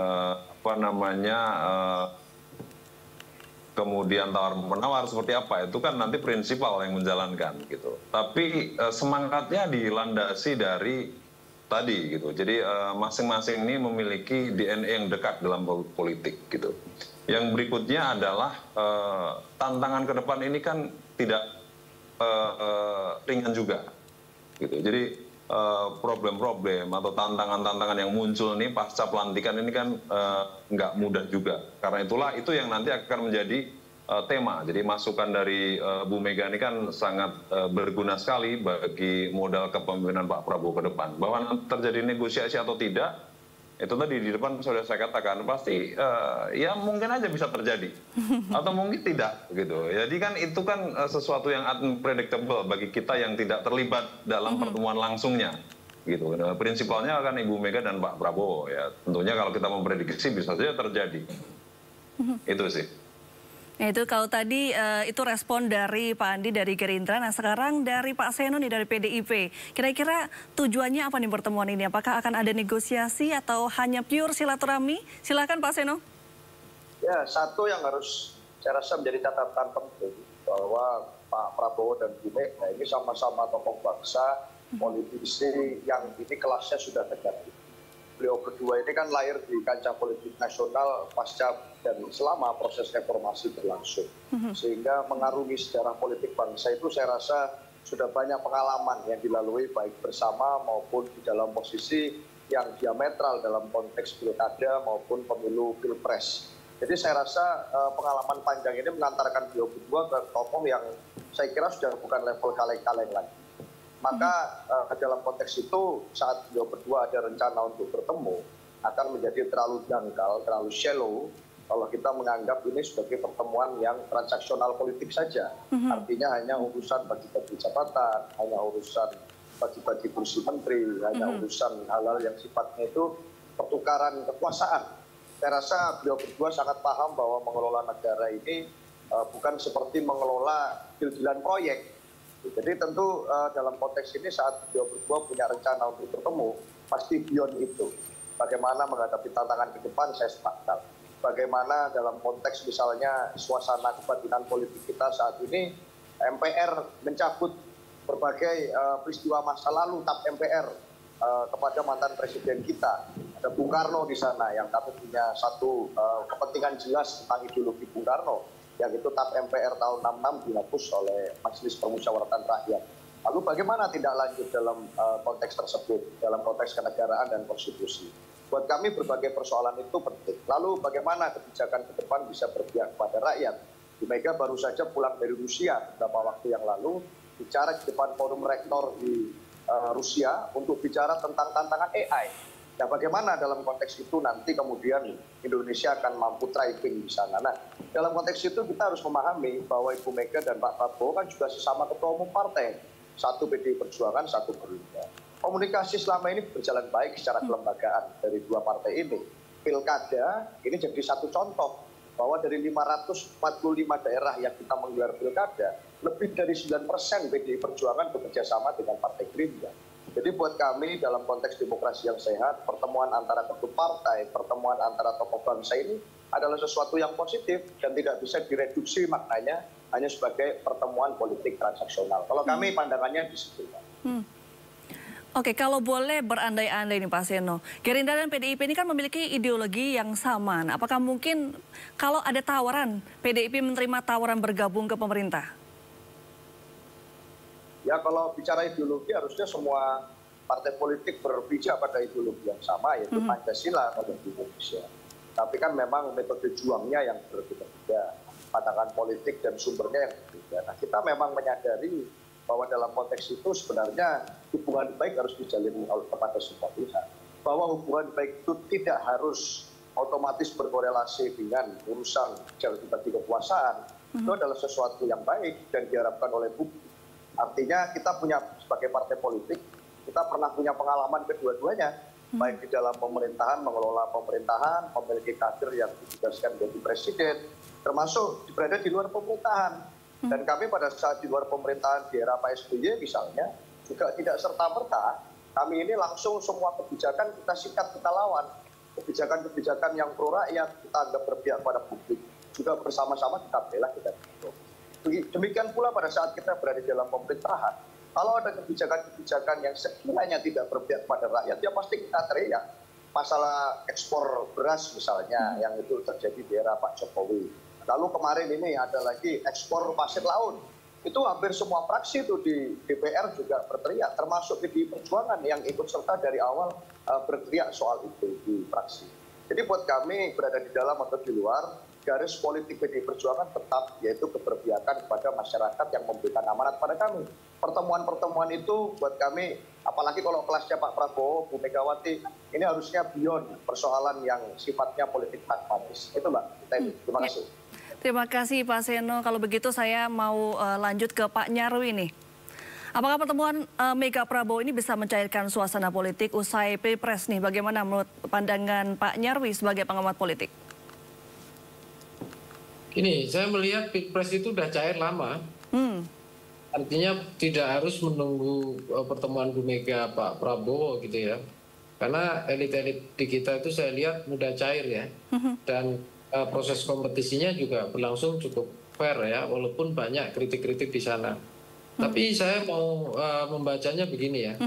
kemudian tawar-menawar seperti apa, itu kan nanti prinsipal yang menjalankan gitu. Tapi semangatnya dilandasi dari tadi gitu. Jadi masing-masing ini memiliki DNA yang dekat dalam politik gitu. Yang berikutnya adalah tantangan ke depan ini kan tidak ringan juga gitu. Jadi problem-problem atau tantangan-tantangan yang muncul ini pasca pelantikan ini kan nggak mudah juga. Karena itulah itu yang nanti akan menjadi tema. Jadi masukan dari Bu Mega ini kan sangat berguna sekali bagi modal kepemimpinan Pak Prabowo ke depan. Bahwa nanti terjadi negosiasi atau tidak, itu tadi di depan sudah saya katakan pasti ya mungkin aja bisa terjadi atau mungkin tidak gitu. Jadi kan itu kan sesuatu yang unpredictable bagi kita yang tidak terlibat dalam pertemuan langsungnya gitu. Prinsipalnya kan Ibu Mega dan Pak Prabowo ya. Tentunya kalau kita memprediksi bisa saja terjadi. Itu sih. Nah itu kalau tadi itu respon dari Pak Andi dari Gerindra. Nah sekarang dari Pak Seno nih dari PDIP. Kira-kira tujuannya apa nih pertemuan ini? Apakah akan ada negosiasi atau hanya pure silaturahmi? Silakan Pak Seno. Ya, satu yang harus saya rasa menjadi catatan penting bahwa Pak Prabowo dan Bu Mega ini sama-sama tokoh bangsa, politisi yang ini kelasnya sudah dekat. Beliau berdua ini kan lahir di kancah politik nasional pasca dan selama proses reformasi berlangsung. Sehingga mengarungi sejarah politik bangsa itu saya rasa sudah banyak pengalaman yang dilalui baik bersama maupun di dalam posisi yang diametral dalam konteks pilkada maupun pemilu pilpres. Jadi saya rasa pengalaman panjang ini mengantarkan beliau berdua ke tokoh yang saya kira sudah bukan level kaleng-kaleng lagi. Maka dalam konteks itu saat beliau berdua ada rencana untuk bertemu akan menjadi terlalu dangkal, terlalu shallow kalau kita menganggap ini sebagai pertemuan yang transaksional politik saja. Artinya hanya urusan bagi-bagi jabatan, hanya urusan bagi-bagi kursi menteri, hanya urusan hal-hal yang sifatnya itu pertukaran kekuasaan. Saya rasa beliau berdua sangat paham bahwa mengelola negara ini bukan seperti mengelola deal-dealan proyek. Jadi tentu dalam konteks ini saat beliau berdua punya rencana untuk bertemu, pasti beyond itu. Bagaimana menghadapi tantangan ke depan, saya sepakat. Bagaimana dalam konteks misalnya suasana kebatinan politik kita saat ini, MPR mencabut berbagai peristiwa masa lalu TAP MPR kepada mantan presiden kita. Ada Bung Karno di sana yang kami punya satu kepentingan jelas tentang ideologi Bung Karno, yang itu TAP MPR tahun 66 dihapus oleh Majelis Permusyawaratan Rakyat. Lalu bagaimana tidak lanjut dalam konteks tersebut, dalam konteks kenegaraan dan konstitusi. Buat kami berbagai persoalan itu penting. Lalu bagaimana kebijakan ke depan bisa berpihak kepada rakyat. Bu Mega baru saja pulang dari Rusia beberapa waktu yang lalu, bicara di depan forum rektor di Rusia untuk bicara tentang tantangan AI. Nah, bagaimana dalam konteks itu nanti kemudian Indonesia akan mampu thriving di sana. Nah, dalam konteks itu kita harus memahami bahwa Ibu Mega dan Pak Prabowo kan juga sesama ketua umum partai. Satu PDI Perjuangan, satu Gerindra. Komunikasi selama ini berjalan baik secara kelembagaan dari dua partai ini. Pilkada ini jadi satu contoh bahwa dari 545 daerah yang kita menggelar pilkada, lebih dari 9% PDI Perjuangan bekerja sama dengan Partai Gerindra. Jadi buat kami dalam konteks demokrasi yang sehat, pertemuan antara ketua partai, pertemuan antara tokoh bangsa ini adalah sesuatu yang positif dan tidak bisa direduksi maknanya hanya sebagai pertemuan politik transaksional. Kalau kami pandangannya di situ. Oke, kalau boleh berandai-andai nih Pak Seno, Gerindra dan PDIP ini kan memiliki ideologi yang sama. Nah, apakah mungkin kalau ada tawaran, PDIP menerima tawaran bergabung ke pemerintah? Ya, kalau bicara ideologi harusnya semua partai politik berpijak pada ideologi yang sama, yaitu Pancasila kalau di Indonesia. Tapi kan memang metode juangnya yang berbeda-beda, pandangan politik dan sumbernya yang berbeda. Nah, kita memang menyadari bahwa dalam konteks itu sebenarnya hubungan baik harus dijalin kepada semua pihak. Bahwa hubungan baik itu tidak harus otomatis berkorelasi dengan urusan bagi kekuasaan. Itu adalah sesuatu yang baik dan diharapkan oleh publik. Artinya kita punya sebagai partai politik, kita pernah punya pengalaman kedua-duanya. Baik di dalam pemerintahan, mengelola pemerintahan, memiliki kader yang ditugaskan menjadi presiden, termasuk berada di luar pemerintahan. Dan kami pada saat di luar pemerintahan di era Pak SBY misalnya, juga tidak serta-merta, kami ini langsung semua kebijakan kita sikat, kita lawan. Kebijakan-kebijakan yang pro rakyat, kita anggap berpihak pada publik. Juga bersama-sama kita bela, kita dukung. Demikian pula pada saat kita berada di dalam pemerintahan. Kalau ada kebijakan-kebijakan yang sekiranya tidak berpihak pada rakyat, ya pasti kita teriak. Masalah ekspor beras misalnya, yang itu terjadi di era Pak Jokowi. Lalu kemarin ini ada lagi ekspor pasir laut. Itu hampir semua fraksi itu di DPR juga berteriak, termasuk PDI Perjuangan yang ikut serta dari awal berteriak soal itu di fraksi. Jadi buat kami berada di dalam atau di luar, garis politik PDI Perjuangan tetap yaitu keberpihakan kepada masyarakat yang memberikan amanat pada kami. Pertemuan-pertemuan itu buat kami, apalagi kalau kelasnya Pak Prabowo, Bu Megawati, ini harusnya beyond persoalan yang sifatnya politik pragmatis. Itu Mbak, terima kasih. Terima kasih Pak Seno. Kalau begitu saya mau lanjut ke Pak Nyarwi nih. Apakah pertemuan Mega Prabowo ini bisa mencairkan suasana politik usai Pilpres nih? Bagaimana menurut pandangan Pak Nyarwi sebagai pengamat politik? Ini saya melihat Pilpres itu udah cair lama. Artinya tidak harus menunggu pertemuan Bu Mega Pak Prabowo gitu ya. Karena elit-elit di kita itu saya lihat mudah cair ya. Dan proses kompetisinya juga berlangsung cukup fair ya, walaupun banyak kritik-kritik di sana. Tapi saya mau membacanya begini ya.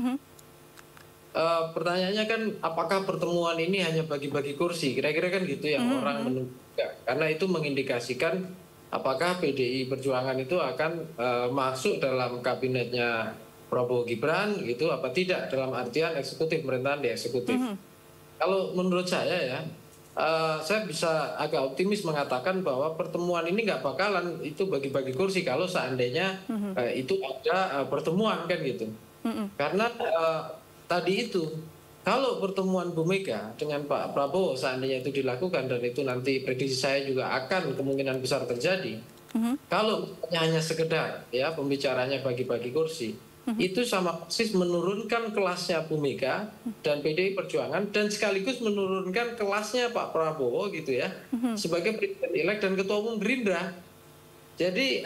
Pertanyaannya kan, apakah pertemuan ini hanya bagi-bagi kursi? Kira-kira kan gitu yang orang menunggu. Karena itu mengindikasikan apakah PDI Perjuangan itu akan masuk dalam kabinetnya Prabowo Gibran gitu apa tidak, dalam artian eksekutif, pemerintahan di eksekutif. Kalau menurut saya saya bisa agak optimis mengatakan bahwa pertemuan ini nggak bakalan itu bagi-bagi kursi kalau seandainya itu ada pertemuan kan gitu. Karena tadi itu kalau pertemuan Bu Mega dengan Pak Prabowo seandainya itu dilakukan, dan itu nanti prediksi saya juga akan kemungkinan besar terjadi. Kalau hanya sekedar ya pembicaranya bagi-bagi kursi, itu sama persis menurunkan kelasnya Bu Mega dan PDI Perjuangan, dan sekaligus menurunkan kelasnya Pak Prabowo gitu ya sebagai presiden elek dan ketua umum Gerindra. Jadi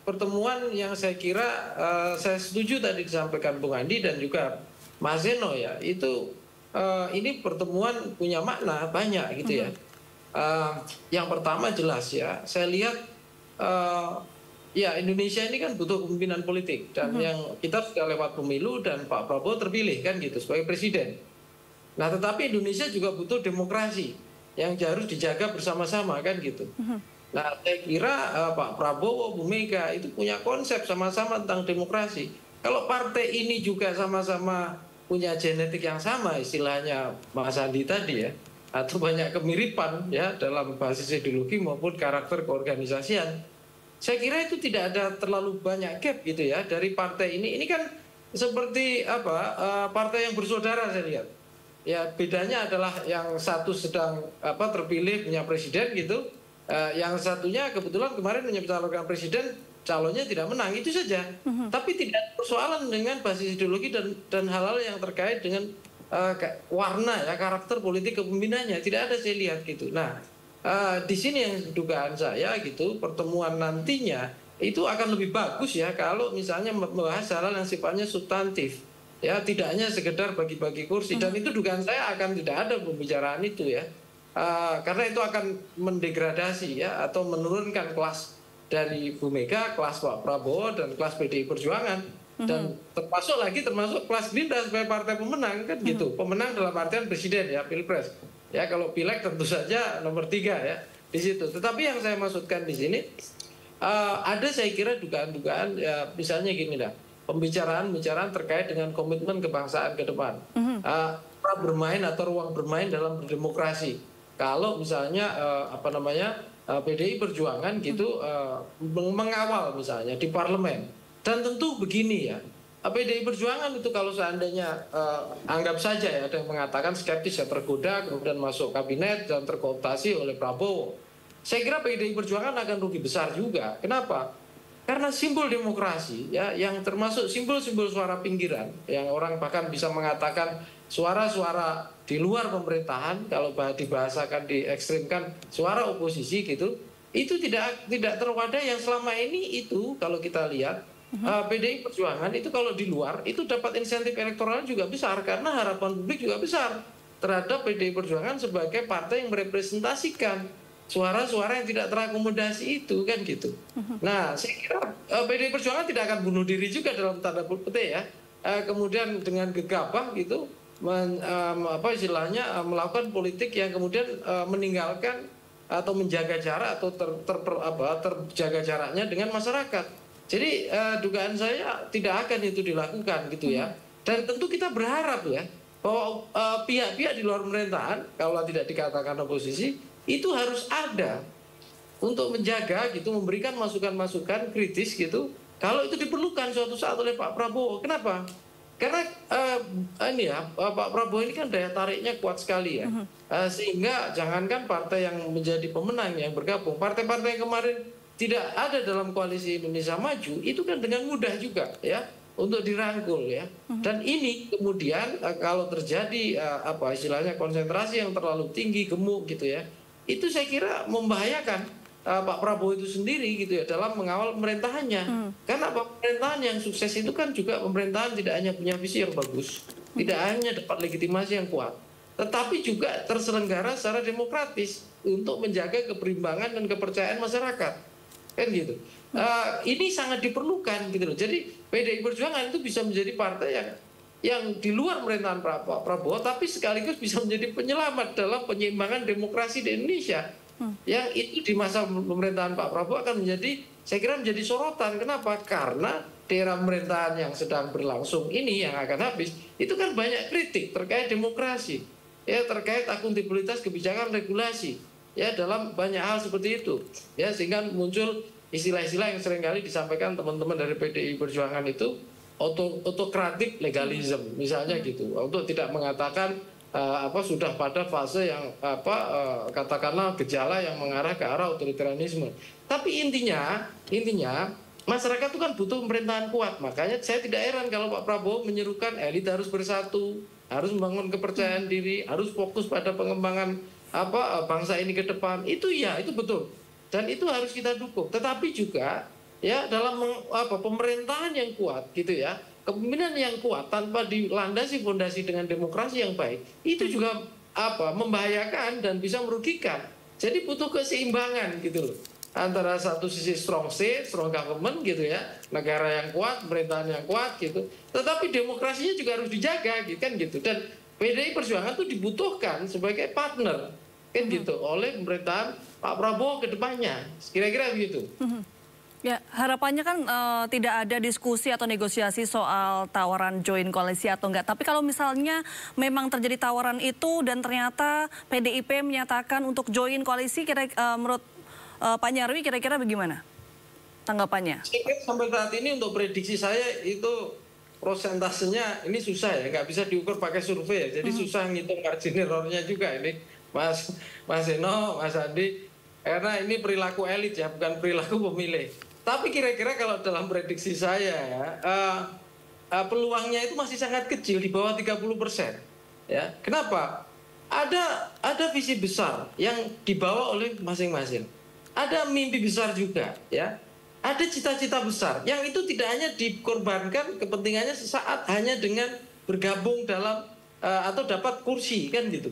pertemuan yang saya kira saya setuju tadi disampaikan Bung Andi dan juga Mas Zeno ya, itu ini pertemuan punya makna banyak gitu ya. Yang pertama jelas ya, saya lihat ya Indonesia ini kan butuh kepemimpinan politik, dan yang kita sudah lewat pemilu dan Pak Prabowo terpilih kan gitu sebagai presiden. Nah tetapi Indonesia juga butuh demokrasi yang harus dijaga bersama-sama kan gitu. Nah saya kira Pak Prabowo, Bu Mega itu punya konsep sama-sama tentang demokrasi. Kalau partai ini juga sama-sama punya genetik yang sama, istilahnya Mas Andi tadi ya, atau banyak kemiripan ya dalam basis ideologi maupun karakter keorganisasian, saya kira itu tidak ada terlalu banyak gap gitu ya dari partai ini. Ini kan seperti partai yang bersaudara saya lihat. Ya bedanya adalah yang satu sedang terpilih punya presiden gitu, yang satunya kebetulan kemarin mencalonkan presiden, calonnya tidak menang, itu saja. Tapi tidak ada persoalan dengan basis ideologi dan hal-hal yang terkait dengan warna ya, karakter politik kepemimpinannya, tidak ada saya lihat gitu. Nah di sini yang dugaan saya gitu, pertemuan nantinya itu akan lebih bagus ya kalau misalnya membahas hal-hal yang sifatnya substantif ya, tidak hanya sekedar bagi-bagi kursi. Dan itu dugaan saya akan tidak ada pembicaraan itu ya, karena itu akan mendegradasi ya atau menurunkan kelas dari Bu Mega, kelas Pak Prabowo, dan kelas PDI Perjuangan, dan termasuk kelas Gerindra sebagai partai pemenang kan gitu. Pemenang dalam artian presiden ya, pilpres ya, kalau pileg tentu saja nomor 3 ya di situ. Tetapi yang saya maksudkan di sini ada saya kira dugaan-dugaan ya, misalnya gini dah, pembicaraan terkait dengan komitmen kebangsaan ke depan, bermain atau ruang bermain dalam berdemokrasi. Kalau misalnya PDI Perjuangan gitu mengawal misalnya di parlemen, dan tentu begini ya, PDI Perjuangan itu kalau seandainya anggap saja ya ada yang mengatakan skeptis ya, tergoda kemudian masuk kabinet dan terkooptasi oleh Prabowo, saya kira PDI Perjuangan akan rugi besar juga. Kenapa? Karena simbol demokrasi ya, yang termasuk simbol-simbol suara pinggiran, yang orang bahkan bisa mengatakan suara-suara di luar pemerintahan, kalau dibahasakan, diekstrimkan, suara oposisi gitu, itu tidak terwadah yang selama ini itu kalau kita lihat PDI Perjuangan itu kalau di luar itu dapat insentif elektoral juga besar, karena harapan publik juga besar terhadap PDI Perjuangan sebagai partai yang merepresentasikan suara-suara yang tidak terakomodasi itu kan gitu. Nah saya kira PDI Perjuangan tidak akan bunuh diri juga dalam tanda petik ya, kemudian dengan gegabah gitu melakukan politik yang kemudian meninggalkan atau menjaga jarak atau terjaga jaraknya dengan masyarakat. Jadi dugaan saya tidak akan itu dilakukan gitu ya. Dan tentu kita berharap ya bahwa pihak-pihak di luar pemerintahan, kalau tidak dikatakan oposisi, itu harus ada untuk menjaga gitu, memberikan masukan-masukan kritis gitu kalau itu diperlukan suatu saat oleh Pak Prabowo. Kenapa? Karena Pak Prabowo ini kan daya tariknya kuat sekali ya, sehingga jangankan partai yang menjadi pemenang yang bergabung, partai-partai yang kemarin tidak ada dalam koalisi Indonesia Maju itu kan dengan mudah juga ya untuk dirangkul ya. Dan ini kemudian kalau terjadi istilahnya konsentrasi yang terlalu tinggi, gemuk gitu ya, itu saya kira membahayakan Pak Prabowo itu sendiri gitu ya dalam mengawal pemerintahannya. Karena pemerintahan yang sukses itu kan juga pemerintahan tidak hanya punya visi yang bagus, tidak hanya dapat legitimasi yang kuat, tetapi juga terselenggara secara demokratis untuk menjaga keberimbangan dan kepercayaan masyarakat. Kan gitu. Ini sangat diperlukan gitu loh. Jadi PDI Perjuangan itu bisa menjadi partai yang di luar pemerintahan Pak Prabowo, tapi sekaligus bisa menjadi penyelamat dalam penyeimbangan demokrasi di Indonesia. yang itu di masa pemerintahan Pak Prabowo akan menjadi, saya kira menjadi sorotan. Kenapa? Karena di era pemerintahan yang sedang berlangsung ini yang akan habis, itu kan banyak kritik terkait demokrasi, ya, terkait akuntabilitas kebijakan regulasi, ya, dalam banyak hal seperti itu, ya, sehingga muncul istilah-istilah yang seringkali disampaikan teman-teman dari PDI Perjuangan itu autokratik legalism, misalnya gitu, untuk tidak mengatakan sudah pada fase yang katakanlah gejala yang mengarah ke arah otoritarianisme. Tapi intinya masyarakat itu kan butuh pemerintahan kuat. Makanya saya tidak heran kalau Pak Prabowo menyerukan elit harus bersatu, harus membangun kepercayaan diri, harus fokus pada pengembangan bangsa ini ke depan. Itu ya, itu betul. Dan itu harus kita dukung. Tetapi juga ya dalam pemerintahan yang kuat gitu ya, kepemimpinan yang kuat tanpa dilandasi fondasi dengan demokrasi yang baik, itu juga membahayakan dan bisa merugikan. Jadi butuh keseimbangan gitu loh, antara satu sisi strong state, strong government gitu ya, negara yang kuat, pemerintahan yang kuat gitu, tetapi demokrasinya juga harus dijaga gitu kan gitu. Dan PDI Perjuangan itu dibutuhkan sebagai partner kan gitu oleh pemerintahan Pak Prabowo ke depannya, kira-kira begitu. Ya, harapannya kan tidak ada diskusi atau negosiasi soal tawaran join koalisi atau enggak. Tapi kalau misalnya memang terjadi tawaran itu dan ternyata PDIP menyatakan untuk join koalisi, menurut Pak Nyarwi kira-kira bagaimana tanggapannya? Sampai saat ini untuk prediksi saya itu prosentasenya ini susah ya, nggak bisa diukur pakai survei ya. Jadi susah ngitung margin errornya juga ini, Mas Eno, Mas Andi. Karena ini perilaku elit ya, bukan perilaku pemilih. Tapi kira-kira kalau dalam prediksi saya peluangnya itu masih sangat kecil, di bawah 30%. Ya, kenapa? Ada visi besar yang dibawa oleh masing-masing. Ada mimpi besar juga, ya. Ada cita-cita besar yang itu tidak hanya dikorbankan kepentingannya sesaat hanya dengan bergabung dalam atau dapat kursi kan gitu.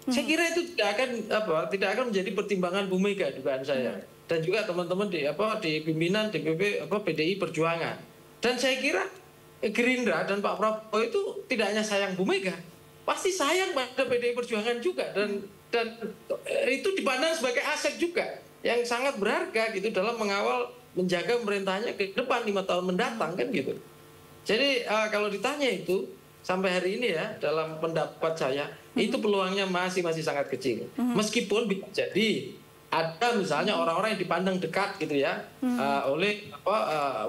Saya kira itu tidak akan menjadi pertimbangan Bu Mega dugaan saya, dan juga teman-teman di pimpinan DPP PDI Perjuangan. Dan saya kira Gerindra dan Pak Prabowo itu tidak hanya sayang Bu Mega, pasti sayang pada PDI Perjuangan juga, dan itu dipandang sebagai aset juga yang sangat berharga gitu dalam mengawal menjaga pemerintahannya ke depan 5 tahun mendatang kan gitu. Jadi kalau ditanya itu sampai hari ini ya, dalam pendapat saya itu peluangnya masih sangat kecil. Meskipun bisa jadi ada misalnya orang-orang yang dipandang dekat gitu ya oleh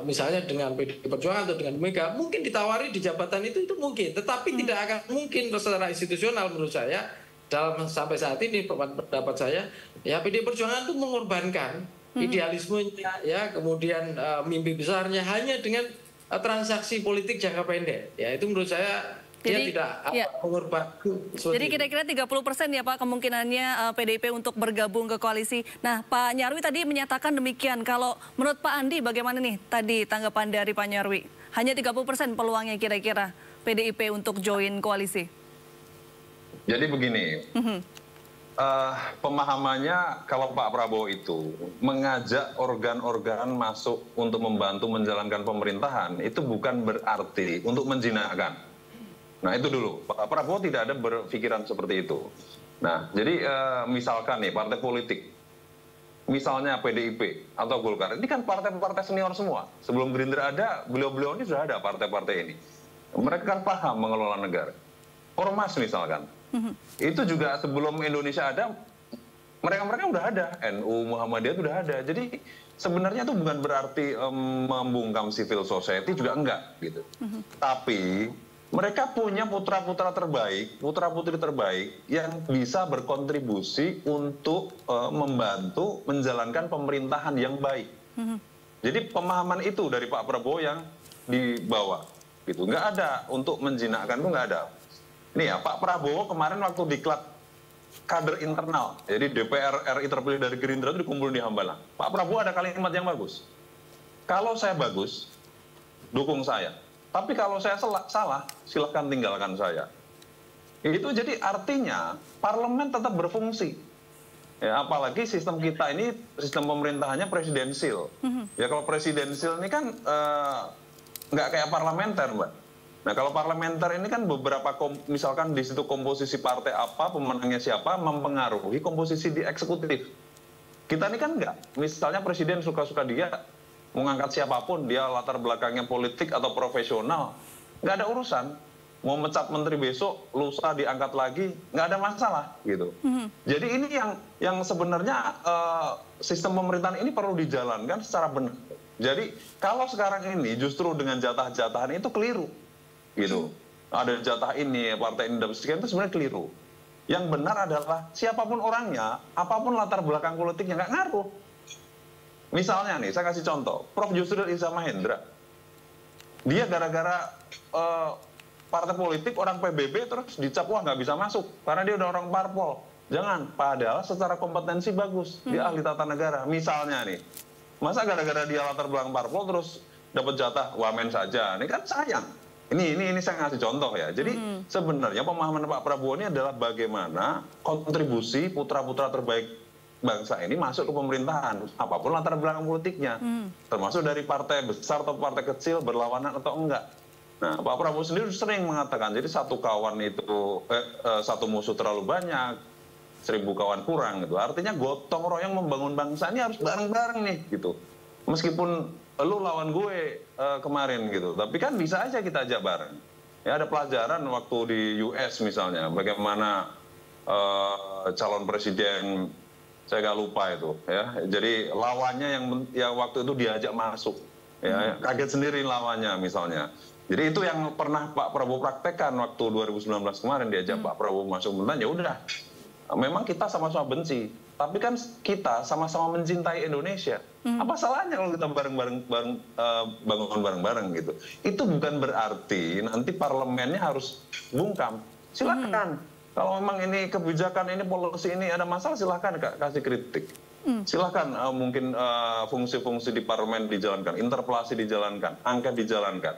misalnya dengan PDI Perjuangan atau dengan Mega, mungkin ditawari di jabatan itu mungkin, tetapi tidak akan mungkin secara institusional menurut saya dalam sampai saat ini pendapat saya ya, PDI Perjuangan itu mengorbankan idealismenya ya, kemudian mimpi besarnya hanya dengan transaksi politik jangka pendek. Ya itu menurut saya dia tidak mengorbankan. Jadi kira-kira 30% ya Pak kemungkinannya PDIP untuk bergabung ke koalisi. Nah Pak Nyarwi tadi menyatakan demikian. Kalau menurut Pak Andi bagaimana nih tadi tanggapan dari Pak Nyarwi? Hanya 30% peluangnya kira-kira PDIP untuk join koalisi. Jadi begini. Pemahamannya kalau Pak Prabowo itu mengajak organ-organ masuk untuk membantu menjalankan pemerintahan itu bukan berarti untuk menjinakkan. Nah itu dulu, Pak Prabowo tidak ada berpikiran seperti itu. Nah jadi misalkan nih partai politik, misalnya PDIP atau Golkar, ini kan partai-partai senior semua. Sebelum Gerindra ada, beliau-beliau ini sudah ada partai-partai ini. Mereka kan paham mengelola negara. Ormas misalkan. Itu juga sebelum Indonesia ada, mereka udah ada, NU, Muhammadiyah itu udah ada. Jadi sebenarnya itu bukan berarti membungkam civil society, juga enggak gitu. Tapi mereka punya putra-putra terbaik, putra-putri terbaik yang bisa berkontribusi untuk membantu menjalankan pemerintahan yang baik. Jadi pemahaman itu dari Pak Prabowo yang dibawa gitu. Nggak ada untuk menjinakkan, itu nggak ada. Nih ya, Pak Prabowo kemarin waktu diklat kader internal, jadi DPR RI terpilih dari Gerindra itu dikumpul di Hambalang. Pak Prabowo ada kalimat yang bagus. Kalau saya bagus, dukung saya. Tapi kalau saya salah, silahkan tinggalkan saya. Itu jadi artinya parlemen tetap berfungsi. Ya, apalagi sistem kita ini, sistem pemerintahannya presidensil. Ya kalau presidensil ini kan nggak kayak parlementer, Mbak. Nah kalau parlementer ini kan beberapa, misalkan di situ komposisi partai apa, pemenangnya siapa, mempengaruhi komposisi di eksekutif. Kita ini kan enggak. Misalnya presiden suka-suka dia mengangkat siapapun, dia latar belakangnya politik atau profesional, nggak ada urusan. Mau mecat menteri besok, lusa diangkat lagi, nggak ada masalah gitu. Jadi ini yang sebenarnya sistem pemerintahan ini perlu dijalankan secara benar. Jadi kalau sekarang ini justru dengan jatah-jatahan itu keliru, gitu. Ada jatah ini, partai ini, dan sekian, itu sebenarnya keliru. Yang benar adalah siapapun orangnya, apapun latar belakang politiknya, nggak ngaruh. Misalnya nih, saya kasih contoh, Prof. Yusril Iza Mahendra. Dia gara-gara partai politik, orang PBB, terus dicap, wah nggak bisa masuk, karena dia udah orang parpol. Jangan, padahal secara kompetensi bagus, dia ahli tata negara. Misalnya nih, masa gara-gara dia latar belakang parpol, terus dapat jatah wamen saja, ini kan sayang. Ini saya ngasih contoh ya. Jadi sebenarnya pemahaman Pak Prabowo ini adalah bagaimana kontribusi putra-putra terbaik bangsa ini masuk ke pemerintahan, apapun latar belakang politiknya, termasuk dari partai besar atau partai kecil, berlawanan atau enggak. Nah, Pak Prabowo sendiri sering mengatakan, jadi satu kawan itu, satu musuh terlalu banyak, 1000 kawan kurang gitu. Artinya gotong royong membangun bangsa ini harus bareng-bareng nih gitu. Meskipun lu lawan gue kemarin gitu, tapi kan bisa aja kita ajak bareng. Ya ada pelajaran waktu di US misalnya, bagaimana calon presiden, saya nggak lupa itu ya. Jadi lawannya yang waktu itu diajak masuk, ya kaget sendiri lawannya misalnya. Jadi itu yang pernah Pak Prabowo praktekkan waktu 2019 kemarin, diajak Pak Prabowo masuk pemerintahan. Ya udah, memang kita sama-sama benci, tapi kan kita sama-sama mencintai Indonesia. Apa salahnya kalau kita bangun bareng-bareng gitu? Itu bukan berarti nanti parlemennya harus bungkam. Silakan. Kalau memang ini kebijakan ini, polisi ini ada masalah, silakan kasih kritik. Silakan mungkin fungsi-fungsi di parlemen dijalankan, interpelasi dijalankan, angket dijalankan.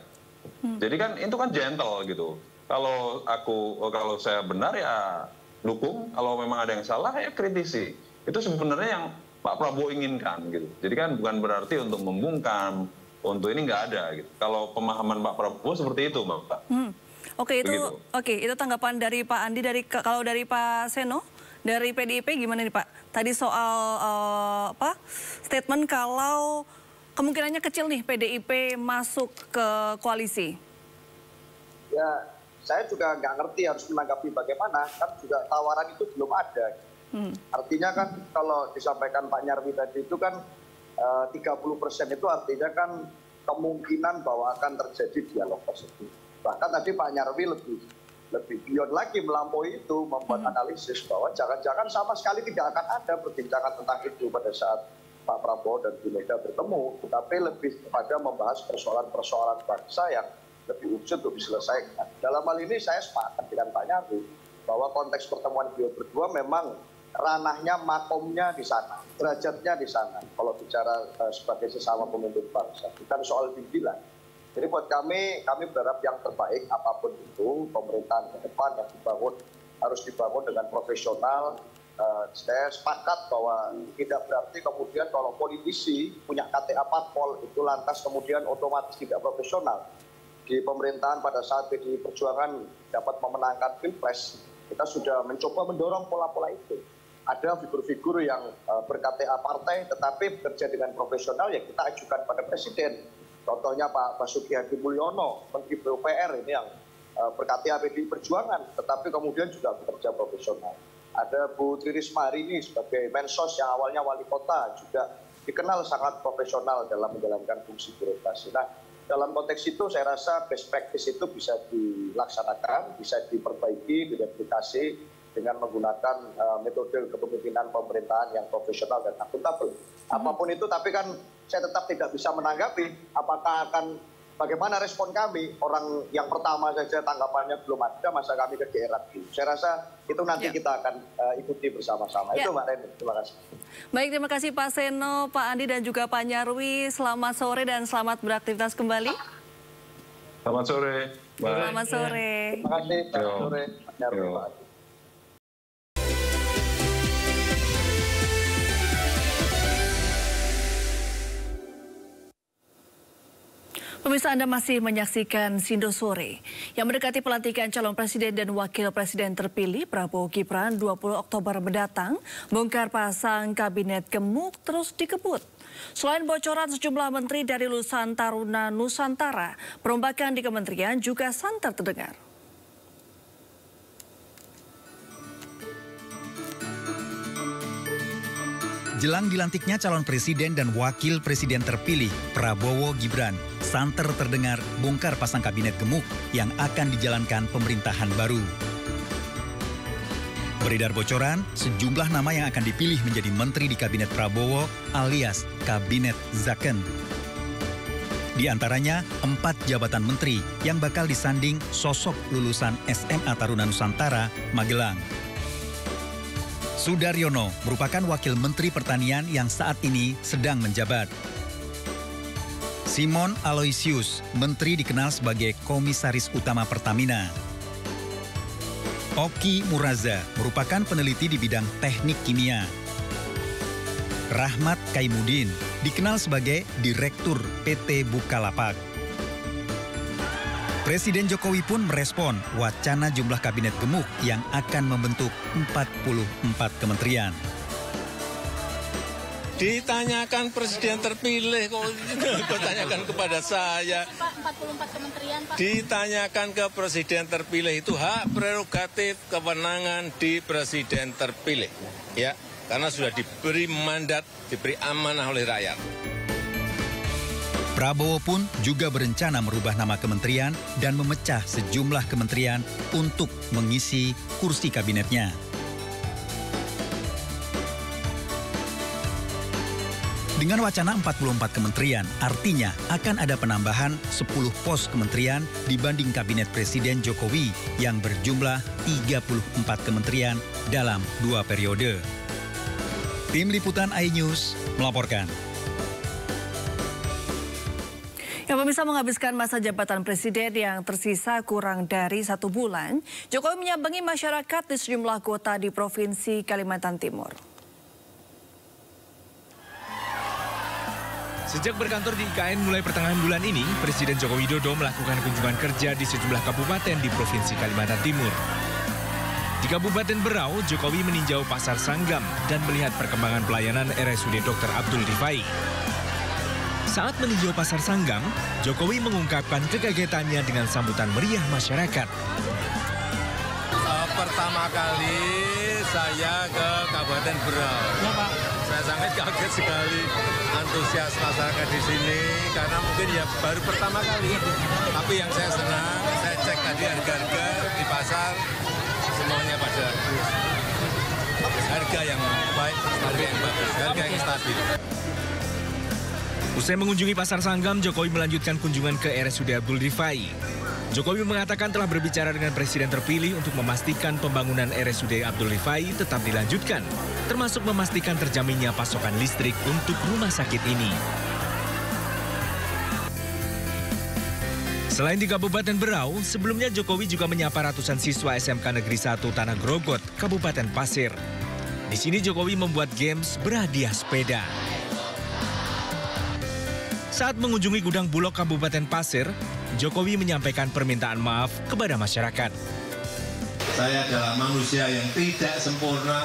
Jadi kan itu kan gentle gitu. Kalau saya benar ya dukung, kalau memang ada yang salah ya kritisi. Itu sebenarnya yang Pak Prabowo inginkan gitu. Jadi kan bukan berarti untuk membungkam, untuk ini nggak ada gitu. Kalau pemahaman Pak Prabowo seperti itu, Mbak. Oke, itu tanggapan dari Pak Andi. Kalau dari Pak Seno, dari PDIP gimana nih Pak? Tadi soal statement kalau kemungkinannya kecil nih PDIP masuk ke koalisi. Ya, saya juga nggak ngerti harus menanggapi bagaimana, kan juga tawaran itu belum ada. Artinya kan kalau disampaikan Pak Nyarwi tadi itu kan 30% itu artinya kan kemungkinan bahwa akan terjadi dialog tersebut. Bahkan tadi Pak Nyarwi lebih beyond lagi, melampaui itu, membuat analisis bahwa jangan-jangan sama sekali tidak akan ada perbincangan tentang itu pada saat Pak Prabowo dan Bu Mega bertemu, tetapi lebih kepada membahas persoalan-persoalan bangsa yang lebih urgent untuk diselesaikan. Dalam hal ini saya sepakat dengan Pak Nyarwi bahwa konteks pertemuan beliau berdua memang ranahnya, makomnya di sana, derajatnya di sana. Kalau bicara sebagai sesama pemimpin bangsa, bukan soal pimpinan. Jadi buat kami berharap yang terbaik apapun itu, pemerintahan ke depan yang dibangun harus dibangun dengan profesional. Saya sepakat bahwa tidak berarti kemudian kalau politisi punya KTA parpol itu lantas kemudian otomatis tidak profesional. Di pemerintahan pada saat PDI Perjuangan dapat memenangkan Pilpres, kita sudah mencoba mendorong pola-pola itu. Ada figur-figur yang ber-KTA partai tetapi bekerja dengan profesional yang kita ajukan pada Presiden. Contohnya Pak Basuki Hadi Mulyono, Menteri PUPR ini yang ber-KTA PDI Perjuangan tetapi kemudian juga bekerja profesional. Ada Bu Tri Risma hari ini sebagai Mensos yang awalnya wali kota, juga dikenal sangat profesional dalam menjalankan fungsi birokrasi. Nah, dalam konteks itu saya rasa best practice itu bisa dilaksanakan, bisa diperbaiki, direplikasi dengan menggunakan metode kepemimpinan pemerintahan yang profesional dan akuntabel. Apapun itu, tapi kan saya tetap tidak bisa menanggapi apakah akan bagaimana respon kami. Orang yang pertama saja tanggapannya belum ada, masa kami ke daerah dulu. Saya rasa itu nanti kita akan ikuti bersama-sama. Itu Mbak Reni, terima kasih. Baik, terima kasih Pak Seno, Pak Andi dan juga Pak Nyarwi. Selamat sore dan selamat beraktivitas kembali. Selamat sore. Bye. Selamat sore. Terima kasih. Selamat sore. Pak Nyarwi, Pak Andi. Pemirsa, Anda masih menyaksikan Sindo Sore. Yang mendekati pelantikan calon presiden dan wakil presiden terpilih Prabowo Gibran 20 Oktober mendatang, bongkar pasang kabinet gemuk terus dikebut. Selain bocoran sejumlah menteri dari lulusan Taruna Nusantara, perombakan di kementerian juga santer terdengar. Jelang dilantiknya calon presiden dan wakil presiden terpilih Prabowo Gibran, santer terdengar bongkar pasang kabinet gemuk yang akan dijalankan pemerintahan baru. Beredar bocoran, sejumlah nama yang akan dipilih menjadi menteri di kabinet Prabowo alias Kabinet Zaken. Di antaranya 4 jabatan menteri yang bakal disanding sosok lulusan SMA Taruna Nusantara, Magelang. Sudaryono merupakan wakil Menteri Pertanian yang saat ini sedang menjabat. Simon Aloysius, Menteri dikenal sebagai Komisaris Utama Pertamina. Oki Muraza merupakan peneliti di bidang teknik kimia. Rahmat Kaimudin dikenal sebagai Direktur PT Bukalapak. Presiden Jokowi pun merespon wacana jumlah kabinet gemuk yang akan membentuk 44 kementerian. Ditanyakan presiden terpilih, kok ditanyakan kepada saya. Pak, 44 kementerian, Pak. Ditanyakan ke presiden terpilih, itu hak prerogatif kewenangan di presiden terpilih. Ya, karena sudah diberi mandat, diberi amanah oleh rakyat. Prabowo pun juga berencana merubah nama kementerian dan memecah sejumlah kementerian untuk mengisi kursi kabinetnya. Dengan wacana 44 kementerian, artinya akan ada penambahan 10 pos kementerian dibanding kabinet Presiden Jokowi yang berjumlah 34 kementerian dalam 2 periode. Tim Liputan iNews melaporkan. Ya, pemirsa, menghabiskan masa jabatan presiden yang tersisa kurang dari 1 bulan, Jokowi menyambangi masyarakat di sejumlah kota di Provinsi Kalimantan Timur. Sejak berkantor di IKN mulai pertengahan bulan ini, Presiden Joko Widodo melakukan kunjungan kerja di sejumlah kabupaten di Provinsi Kalimantan Timur. Di Kabupaten Berau, Jokowi meninjau Pasar Sanggam dan melihat perkembangan pelayanan RSUD Dr. Abdul Rifai. Saat meninjau Pasar Sanggam, Jokowi mengungkapkan kekagetannya dengan sambutan meriah masyarakat. Pertama kali saya ke Kabupaten Berau. Saya sangat kaget sekali antusias masyarakat di sini karena mungkin ya baru pertama kali. Tapi yang saya senang, saya cek tadi harga-harga di pasar semuanya pada harga yang baik, harga yang bagus, harga yang stabil. Usai mengunjungi Pasar Sanggam, Jokowi melanjutkan kunjungan ke RSUD Abdul Rifai. Jokowi mengatakan telah berbicara dengan Presiden terpilih untuk memastikan pembangunan RSUD Abdul Rifai tetap dilanjutkan, termasuk memastikan terjaminnya pasokan listrik untuk rumah sakit ini. Selain di Kabupaten Berau, sebelumnya Jokowi juga menyapa ratusan siswa SMK Negeri 1 Tanah Grogot, Kabupaten Pasir. Di sini Jokowi membuat games berhadiah sepeda. Saat mengunjungi gudang Bulog Kabupaten Pasir, Jokowi menyampaikan permintaan maaf kepada masyarakat. Saya adalah manusia yang tidak sempurna,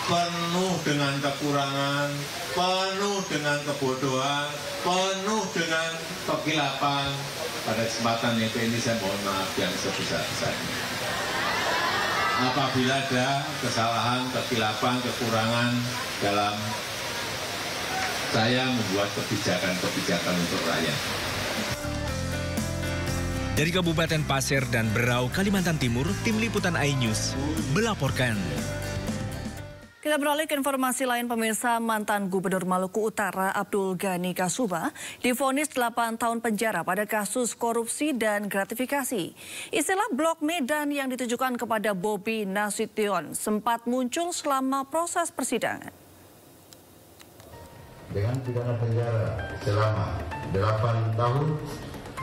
penuh dengan kekurangan, penuh dengan kebodohan, penuh dengan kekilapan. Pada kesempatan ini saya mohon maaf yang sebesar-besarnya. Apabila ada kesalahan, kekilapan, kekurangan dalam saya membuat kebijakan-kebijakan untuk rakyat. Dari Kabupaten Pasir dan Berau, Kalimantan Timur, Tim Liputan iNews melaporkan. Kita beralih ke informasi lain, pemirsa. Mantan Gubernur Maluku Utara Abdul Ghani Kasuba divonis 8 tahun penjara pada kasus korupsi dan gratifikasi. Istilah blok Medan yang ditujukan kepada Bobi Nasution sempat muncul selama proses persidangan. Dengan pidana penjara selama 8 tahun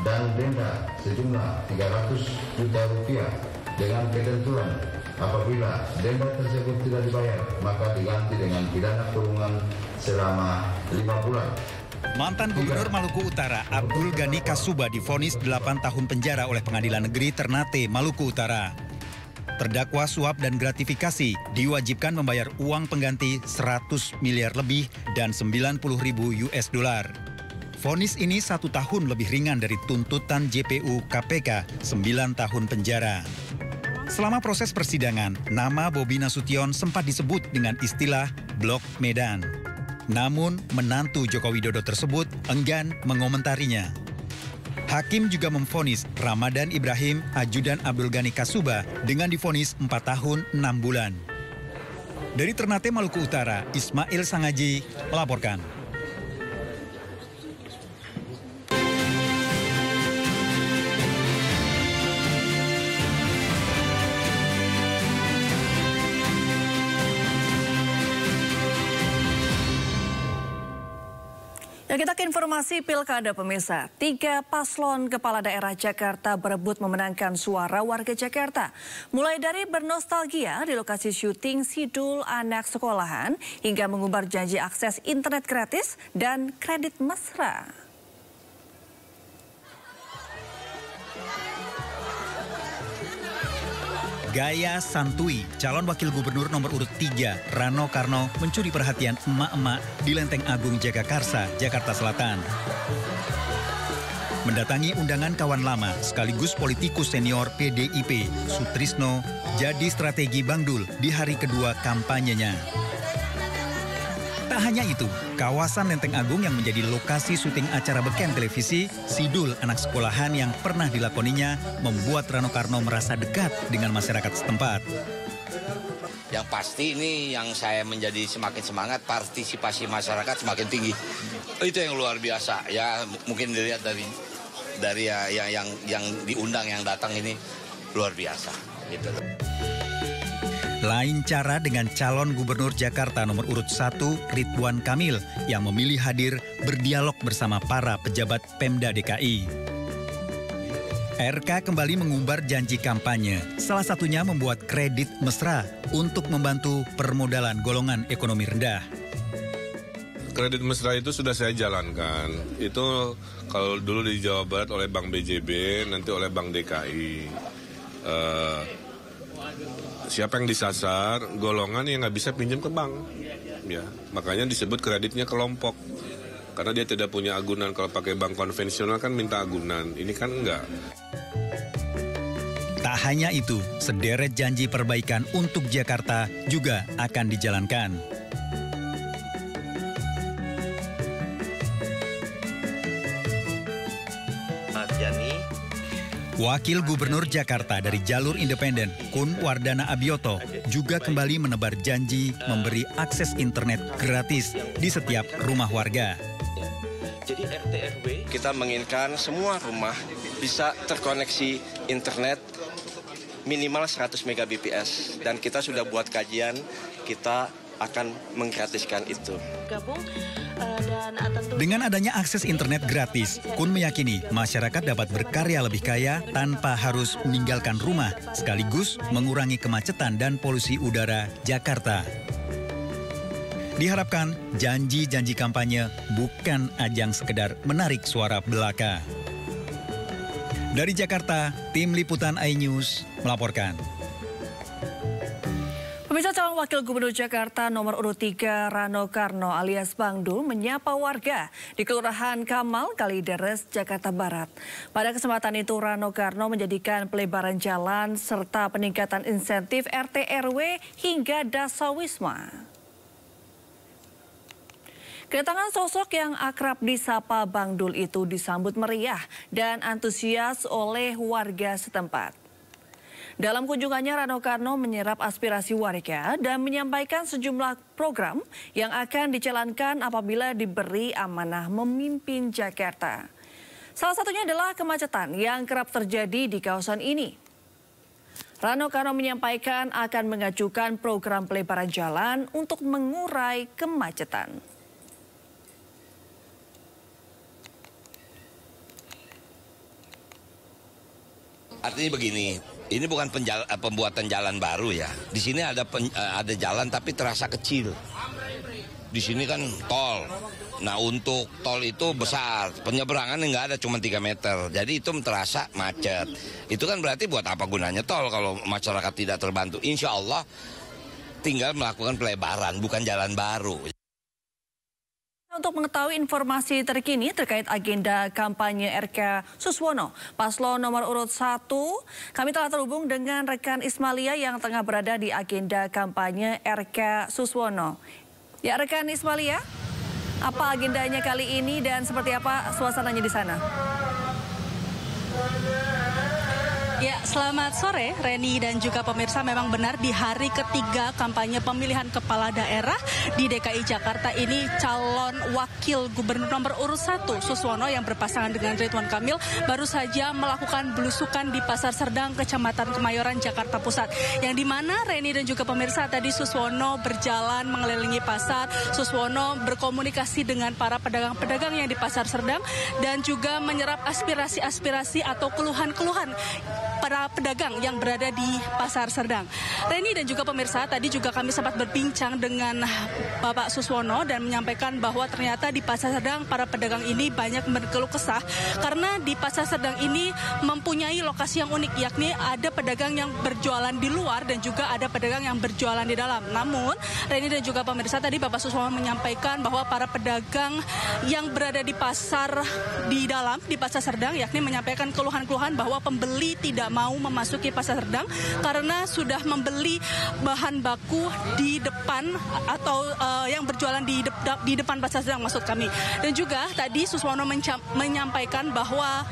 dan denda sejumlah 300 juta rupiah dengan ketentuan apabila denda tersebut tidak dibayar maka diganti dengan pidana kurungan selama 5 bulan Mantan Gubernur Maluku Utara Abdul Ghani Kasuba divonis 8 tahun penjara oleh Pengadilan Negeri Ternate, Maluku Utara. Terdakwa suap dan gratifikasi diwajibkan membayar uang pengganti 100 miliar lebih dan 90.000 US dollar. Vonis ini 1 tahun lebih ringan dari tuntutan JPU KPK 9 tahun penjara. Selama proses persidangan, nama Bobi Nasution sempat disebut dengan istilah Blok Medan. Namun, menantu Joko Widodo tersebut enggan mengomentarinya. Hakim juga memvonis Ramadan Ibrahim, ajudan Abdul Ghani Kasuba, dengan divonis 4 tahun 6 bulan. Dari Ternate, Maluku Utara, Ismail Sangaji melaporkan. Kita ke informasi Pilkada pemirsa. 3 paslon kepala daerah Jakarta berebut memenangkan suara warga Jakarta. Mulai dari bernostalgia di lokasi syuting Sidul Anak Sekolahan hingga mengumbar janji akses internet gratis dan kredit mesra. Gaya santui, calon wakil gubernur nomor urut 3, Rano Karno, mencuri perhatian emak-emak di Lenteng Agung Jagakarsa, Jakarta Selatan. Mendatangi undangan kawan lama sekaligus politikus senior PDIP, Sutrisno, jadi strategi Bang Dul di hari kedua kampanyenya. Tak hanya itu, kawasan Lenteng Agung yang menjadi lokasi syuting acara beken televisi Sidul Anak Sekolahan yang pernah dilakoninya membuat Rano Karno merasa dekat dengan masyarakat setempat. Yang pasti ini yang saya menjadi semakin semangat, partisipasi masyarakat semakin tinggi. Itu yang luar biasa. Ya mungkin dilihat dari yang diundang, yang datang ini luar biasa. Gitu. Lain cara dengan calon gubernur Jakarta nomor urut 1 Ridwan Kamil yang memilih hadir berdialog bersama para pejabat Pemda DKI. RK kembali mengumbar janji kampanye, salah satunya membuat kredit mesra untuk membantu permodalan golongan ekonomi rendah. Kredit mesra itu sudah saya jalankan. Itu kalau dulu di Jawa Barat oleh Bank BJB, nanti oleh Bank DKI. Siapa yang disasar, golongan yang nggak bisa pinjam ke bank. Ya, makanya disebut kreditnya kelompok. Karena dia tidak punya agunan. Kalau pakai bank konvensional kan minta agunan. Ini kan enggak. Tak hanya itu, sederet janji perbaikan untuk Jakarta juga akan dijalankan. Wakil Gubernur Jakarta dari jalur independen, Kun Wardana Abioto, juga kembali menebar janji memberi akses internet gratis di setiap rumah warga. Jadi RT/RW kita menginginkan semua rumah bisa terkoneksi internet minimal 100 Mbps. Dan kita sudah buat kajian, kita akan menggratiskan itu. Dengan adanya akses internet gratis, Kun meyakini masyarakat dapat berkarya lebih kaya tanpa harus meninggalkan rumah, sekaligus mengurangi kemacetan dan polusi udara Jakarta. Diharapkan janji-janji kampanye bukan ajang sekedar menarik suara belaka. Dari Jakarta, tim liputan iNews melaporkan. Pemirsa, calon wakil gubernur Jakarta nomor urut 3 Rano Karno alias Bang Dul menyapa warga di Kelurahan Kamal, Kalideres, Jakarta Barat. Pada kesempatan itu Rano Karno menjadikan pelebaran jalan serta peningkatan insentif RT/RW hingga dasawisma. Kedatangan sosok yang akrab disapa Bang Dul itu disambut meriah dan antusias oleh warga setempat. Dalam kunjungannya, Rano Karno menyerap aspirasi warga dan menyampaikan sejumlah program yang akan dijalankan apabila diberi amanah memimpin Jakarta. Salah satunya adalah kemacetan yang kerap terjadi di kawasan ini. Rano Karno menyampaikan akan mengajukan program pelebaran jalan untuk mengurai kemacetan. Artinya begini, ini bukan pembuatan jalan baru ya. Di sini ada jalan tapi terasa kecil. Di sini kan tol. Nah untuk tol itu besar, penyeberangan nggak ada, cuma 3 meter. Jadi itu terasa macet. Itu kan berarti buat apa gunanya tol kalau masyarakat tidak terbantu. Insya Allah tinggal melakukan pelebaran, bukan jalan baru. Untuk mengetahui informasi terkini terkait agenda kampanye RK Suswono, paslon nomor urut 1, kami telah terhubung dengan rekan Ismalia yang tengah berada di agenda kampanye RK Suswono. Ya, rekan Ismalia, apa agendanya kali ini dan seperti apa suasananya di sana? Ya, selamat sore Reni dan juga pemirsa. Memang benar di hari ketiga kampanye pemilihan kepala daerah di DKI Jakarta ini calon wakil gubernur nomor urut 1 Suswono yang berpasangan dengan Ridwan Kamil baru saja melakukan belusukan di Pasar Serdang, Kecamatan Kemayoran, Jakarta Pusat. Yang dimana Reni dan juga pemirsa tadi Suswono berjalan mengelilingi pasar, Suswono berkomunikasi dengan para pedagang-pedagang yang di Pasar Serdang dan juga menyerap aspirasi-aspirasi atau keluhan-keluhan para pedagang yang berada di Pasar Serdang. Reni dan juga pemirsa, tadi juga kami sempat berbincang dengan Bapak Suswono dan menyampaikan bahwa ternyata di Pasar Serdang para pedagang ini banyak berkeluh kesah karena di Pasar Serdang ini mempunyai lokasi yang unik, yakni ada pedagang yang berjualan di luar dan juga ada pedagang yang berjualan di dalam. Namun, Reni dan juga pemirsa, tadi Bapak Suswono menyampaikan bahwa para pedagang yang berada di pasar di dalam, di Pasar Serdang, yakni menyampaikan keluhan-keluhan bahwa pembeli tidak mau memasuki Pasar Serdang karena sudah membeli bahan baku di depan atau yang berjualan di depan Pasar Serdang maksud kami. Dan juga tadi Suswono menyampaikan bahwa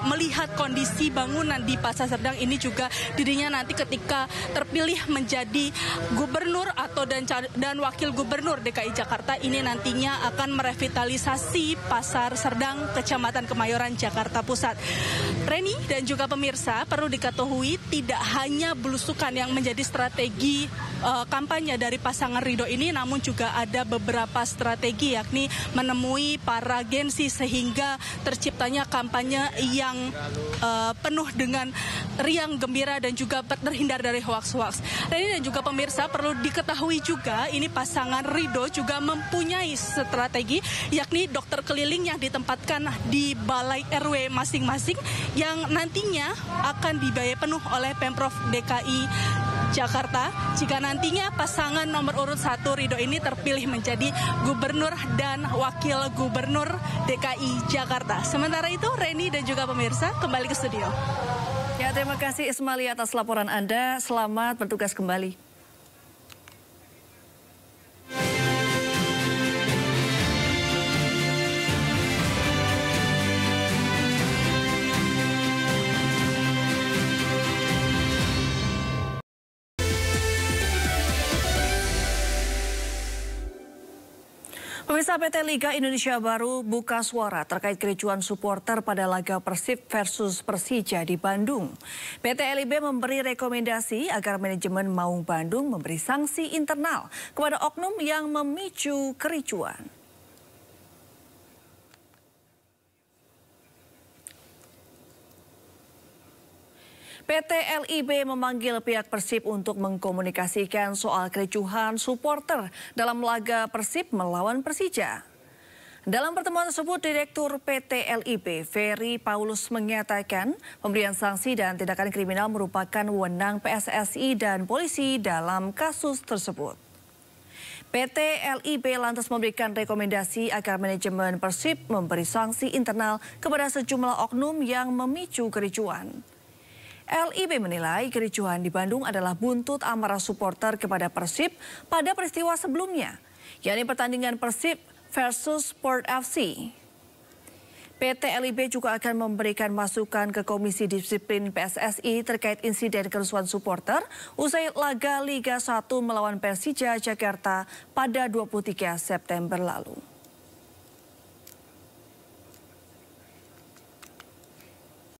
melihat kondisi bangunan di Pasar Serdang ini juga dirinya nanti ketika terpilih menjadi gubernur atau dan wakil gubernur DKI Jakarta ini nantinya akan merevitalisasi Pasar Serdang Kecamatan Kemayoran, Jakarta Pusat. Reni dan juga pemirsa, perlu diketahui tidak hanya belusukan yang menjadi strategi kampanye dari pasangan Ridho ini, namun juga ada beberapa strategi, yakni menemui para Gensi sehingga terciptanya kampanye yang penuh dengan riang gembira dan juga terhindar dari hoaks-hoaks. Reni dan juga pemirsa, perlu diketahui juga ini pasangan Ridho juga mempunyai strategi, yakni dokter keliling yang ditempatkan di balai RW masing-masing yang nantinya akan dibiayai penuh oleh Pemprov DKI Jakarta jika nantinya pasangan nomor urut 1 Ridho ini terpilih menjadi gubernur dan wakil gubernur DKI Jakarta. Sementara itu Reni dan juga pemirsa kembali ke studio. Ya, terima kasih Ismalia atas laporan Anda. Selamat bertugas kembali. Pemirsa, PT Liga Indonesia Baru buka suara terkait kericuan supporter pada laga Persib versus Persija di Bandung. PT LIB memberi rekomendasi agar manajemen Maung Bandung memberi sanksi internal kepada oknum yang memicu kericuan. PT LIB memanggil pihak Persib untuk mengkomunikasikan soal kericuhan supporter dalam laga Persib melawan Persija. Dalam pertemuan tersebut, Direktur PT LIB, Ferry Paulus, menyatakan pemberian sanksi dan tindakan kriminal merupakan wewenang PSSI dan polisi dalam kasus tersebut. PT LIB lantas memberikan rekomendasi agar manajemen Persib memberi sanksi internal kepada sejumlah oknum yang memicu kericuan. LIB menilai kericuhan di Bandung adalah buntut amarah supporter kepada Persib pada peristiwa sebelumnya, yakni pertandingan Persib versus Sport FC. PT LIB juga akan memberikan masukan ke Komisi Disiplin PSSI terkait insiden kerusuhan supporter usai laga Liga 1 melawan Persija Jakarta pada 23 September lalu.